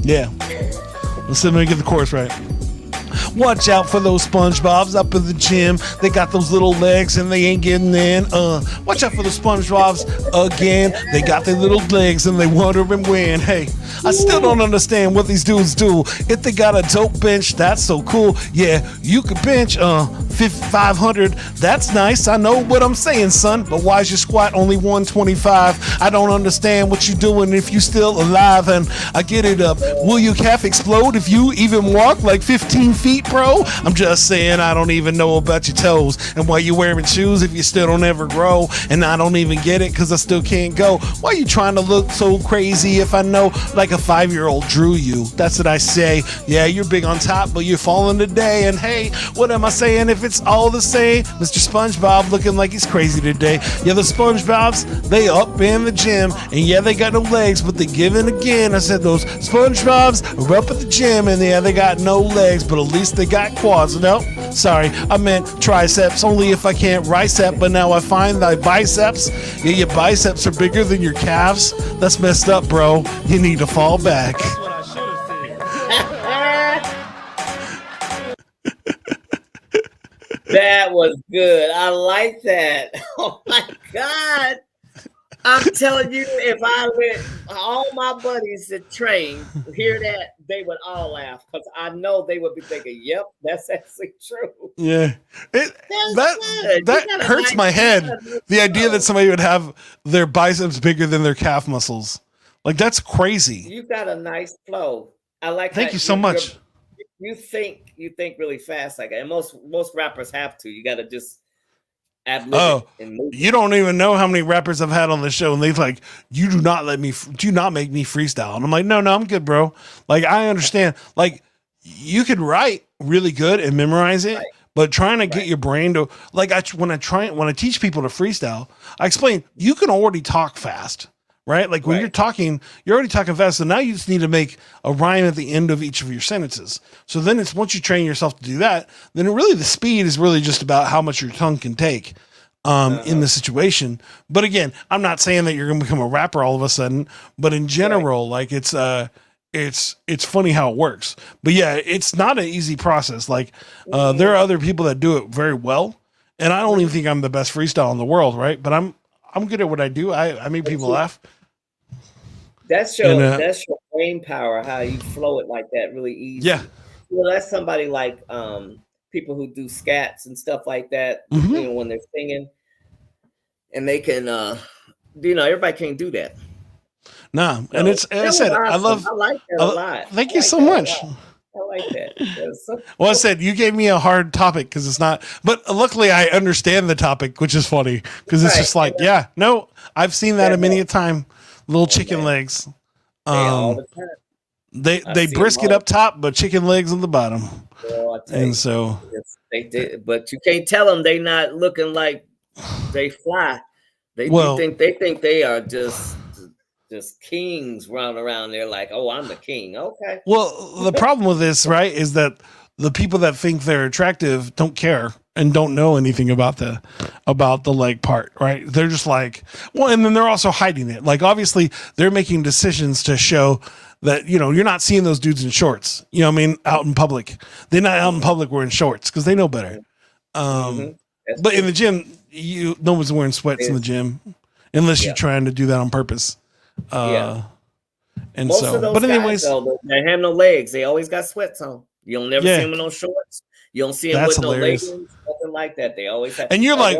Yeah. Let's see if I get the chorus right. Watch out for those SpongeBobs up in the gym. They got those little legs and they ain't getting in. Watch out for the SpongeBobs again. They got their little legs and they wondering when. Hey, I still don't understand what these dudes do. If they got a dope bench, that's so cool. Yeah, you could bench 500. That's nice. I know what I'm saying, son. But why is your squat only 125? I don't understand what you're doing if you still alive. And I get it up. Will your calf explode if you even walk like 15 feet, bro? I'm just saying I don't even know about your toes and why you wearing shoes if you still don't ever grow. And I don't even get it because I still can't go. Why you trying to look so crazy if I know like a 5-year-old drew you? That's what I say. Yeah, you're big on top, but you're falling today. And hey, what am I saying if it's all the same? Mr. SpongeBob looking like he's crazy today. Yeah, the SpongeBobs, they up in the gym, and yeah, they got no legs, but they giving again. I said those SpongeBobs are up at the gym, and yeah, they got no legs, but at least they got quads. Nope, sorry, I meant triceps. Only if I can't ricep, but now I find thy biceps. Yeah, your biceps are bigger than your calves. That's messed up, bro. You need to fall back. That's what I should have said. That was good. I like that. Oh my God. I'm telling you, if I let all my buddies that train hear that, they would all laugh because I know they would be thinking, yep, that's actually true. Yeah, that hurts nice my head. The idea flow. that somebody would have their biceps bigger than their calf muscles, like that's crazy. You got a nice flow. I like. Thank you so much. You think really fast like that. And most rappers have to. You got to just ad lib it and move. You don't even know how many rappers I've had on the show, and they've like, you do not make me freestyle, and I'm like, no, I'm good, bro. Like I understand. Like you could write really good and memorize it. Right. But trying to get your brain to like, when I teach people to freestyle, I explain you can already talk fast, right? Like when you're talking, you're already talking fast. So now you just need to make a rhyme at the end of each of your sentences. So then it's once you train yourself to do that, then really the speed is really just about how much your tongue can take in the situation. But again, I'm not saying that you're going to become a rapper all of a sudden, but in general, like it's funny how it works. But yeah, it's not an easy process. Like there are other people that do it very well, and I don't even think I'm the best freestyle in the world, right? But I'm good at what I do. I make people laugh. That's your brain power, how you flow it like that really easy. Yeah. Well, that's somebody like people who do scats and stuff like that, you know, when they're singing. And they can everybody can't do that. Nah, so, and it's as I said, awesome. I like that a lot. Thank you so much. I like that. Well, I said you gave me a hard topic because it's not, but luckily I understand the topic, which is funny because it's just like, I've seen that many a time. Little chicken legs. All the time. They brisket up top, but chicken legs on the bottom. Well, and so they did, but you can't tell them they not looking like they fly. They think they are just kings running around there like, oh, I'm the king. Okay. Well, the problem with this, right, is that the people that think they're attractive don't care and don't know anything about the leg part, right? They're just like, well, and then they're also hiding it. Like, obviously, they're making decisions to show that, you know, you're not seeing those dudes in shorts, you know what I mean, out in public. They're not out in public wearing shorts because they know better. But in the gym, no one's wearing sweats in the gym unless you're trying to do that on purpose. And most of those guys, though, they have no legs. They always got sweats on. You don't never see them with no shorts. You don't see them with no leggings, nothing like that. They always have. And you're like,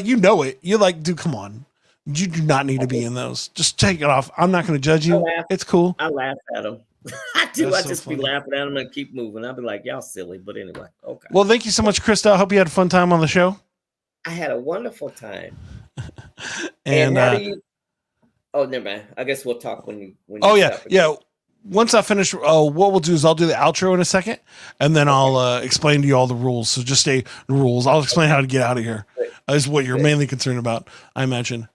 you know it. You're like, dude, come on. You do not need to be in those. Just take it off. I'm not going to judge you. It's cool. I laugh at them. I do. That's I just be laughing at them and keep moving. I'll be like, y'all silly. But anyway, okay. Well, thank you so much, Krista. I hope you had a fun time on the show. I had a wonderful time. and how do you? Oh, never mind. I guess we'll talk when you. Yeah. Once I finish, what we'll do is I'll do the outro in a second, and then I'll explain to you all the rules. So just stay the rules. I'll explain how to get out of here. Is what you're mainly concerned about, I imagine.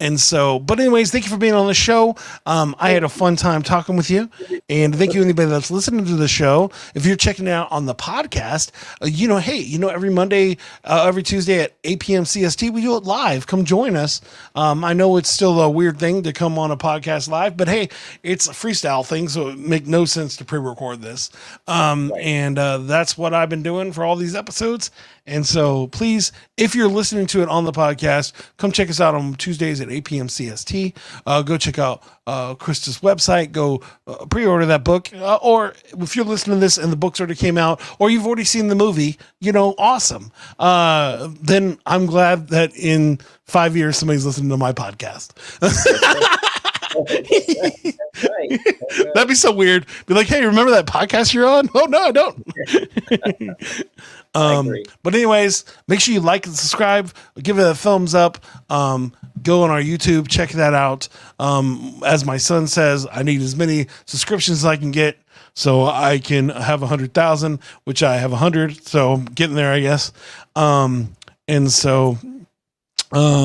And so, but anyways, thank you for being on the show. I had a fun time talking with you, and thank you anybody that's listening to the show. If you're checking it out on the podcast, every Monday, every Tuesday at 8 p.m. CST, we do it live. Come join us. I know it's still a weird thing to come on a podcast live, but hey, it's a freestyle thing, so it makes no sense to pre-record this. And that's what I've been doing for all these episodes. And so please, if you're listening to it on the podcast, come check us out on Tuesdays at 8 p.m. CST. Go check out Krista's website. Go pre-order that book. Or if you're listening to this and the book's already came out, or you've already seen the movie, awesome. Then I'm glad that in 5 years, somebody's listening to my podcast. That'd be so weird. Be like, hey, remember that podcast you're on? Oh, no, I don't. But anyways, make sure you like and subscribe, give it a thumbs up, go on our YouTube, check that out. As my son says, I need as many subscriptions as I can get so I can have 100,000, which I have 100. So I'm getting there, I guess. And so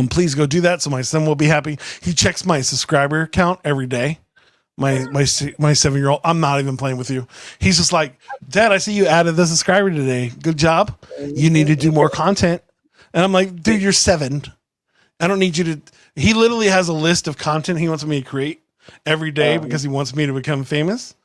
please go do that so my son will be happy. He checks my subscriber count every day. my 7-year-old. I'm not even playing with you. He's just like, Dad, I see you added the subscriber today. Good job. You need to do more content. And I'm like, dude, you're 7. I don't need you to. He literally has a list of content he wants me to create every day because he wants me to become famous.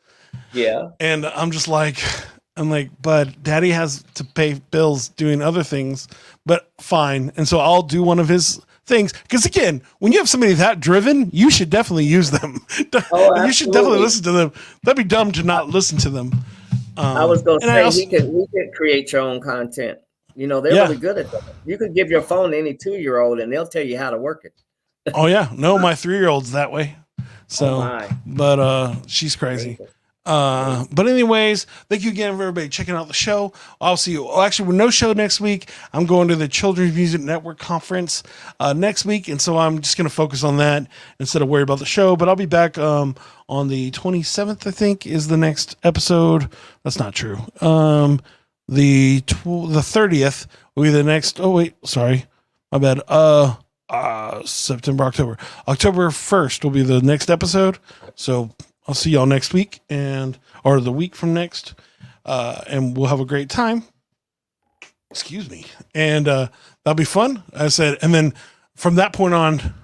Yeah. And I'm like, but Daddy has to pay bills doing other things, but fine. And so I'll do one of his things. Because again, when you have somebody that driven, you should definitely use them. You should definitely listen to them. That'd be dumb to not listen to them. I was going to say, he could create your own content. You know, they're really good at that. You could give your phone to any 2-year-old and they'll tell you how to work it. Oh yeah. No, my 3-year-old's that way. So, but she's crazy. But anyways, thank you again for everybody checking out the show. I'll see you. Actually, with no show next week, I'm going to the Children's Music Network conference next week, and so I'm just going to focus on that instead of worry about the show. But I'll be back on the 27th, I think, is the next episode. That's not true. The 30th will be the next. Oh wait, sorry, my bad. September, October 1st will be the next episode. So I'll see y'all next week or the week from next. And we'll have a great time. Excuse me. And that'll be fun. I said, and then from that point on,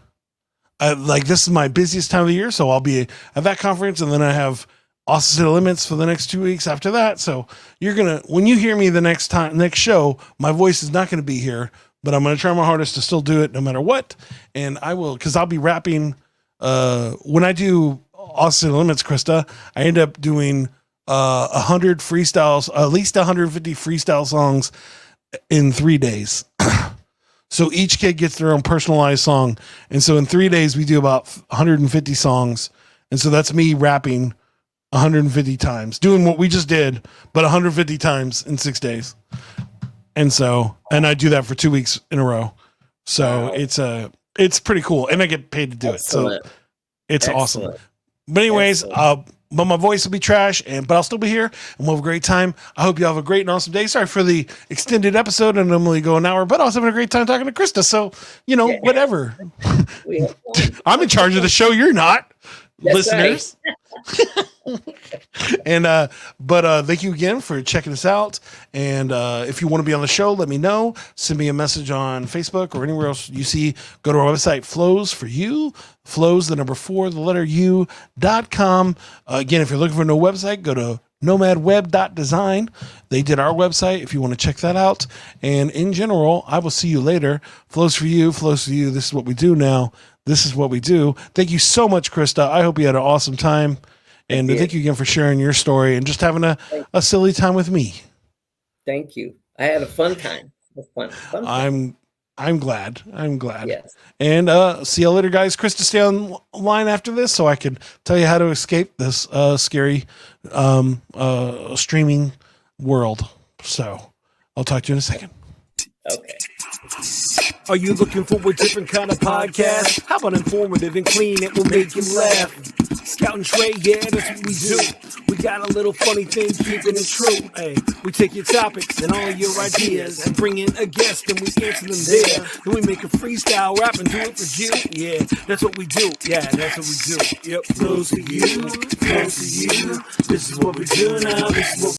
this is my busiest time of the year. So I'll be at that conference, and then I have Austin City Limits for the next 2 weeks after that. So when you hear me the next show, my voice is not going to be here, but I'm going to try my hardest to still do it no matter what. And I will, because I'll be rapping. When I do Austin City Limits, Krista, I end up doing 100 freestyles, at least 150 freestyle songs in 3 days. So each kid gets their own personalized song. And so in 3 days, we do about 150 songs. And so that's me rapping 150 times, doing what we just did, but 150 times in 6 days. And I do that for 2 weeks in a row. So it's pretty cool. And I get paid to do it. So it's awesome. But anyways, but my voice will be trash, but I'll still be here, and we'll have a great time. I hope you have a great and awesome day. Sorry for the extended episode. I normally go an hour, but I was having a great time talking to Krista. So, whatever. I'm in charge of the show. You're not, listeners. Right. And but thank you again for checking us out. And if you want to be on the show, let me know. Send me a message on Facebook or anywhere else you see. Go to our website, Flows for You. Flows, the number 4, the letter U.com. Again, if you're looking for no website, go to nomadweb.design. They did our website if you want to check that out. And in general, I will see you later. Flows for You, Flows for You. This is what we do now. This is what we do. Thank you so much, Krista. I hope you had an awesome time. And thank you again for sharing your story and just having a silly time with me. Thank you. I had a fun time. It was fun time. I'm glad. Yes. And see you later, guys. Krista, stay online after this so I can tell you how to escape this scary streaming world. So I'll talk to you in a second. Okay. Are you looking for a different kind of podcast? How about informative and clean? It will make you laugh. Scout and Trey, yeah, that's what we do. We got a little funny thing, keeping it true. Hey, we take your topics and all your ideas and bring in a guest and we answer them there. Then we make a freestyle rap and do it for you. Yeah, that's what we do. Yeah, that's what we do. Yep, close to you, close to you. This is what we do now. This is what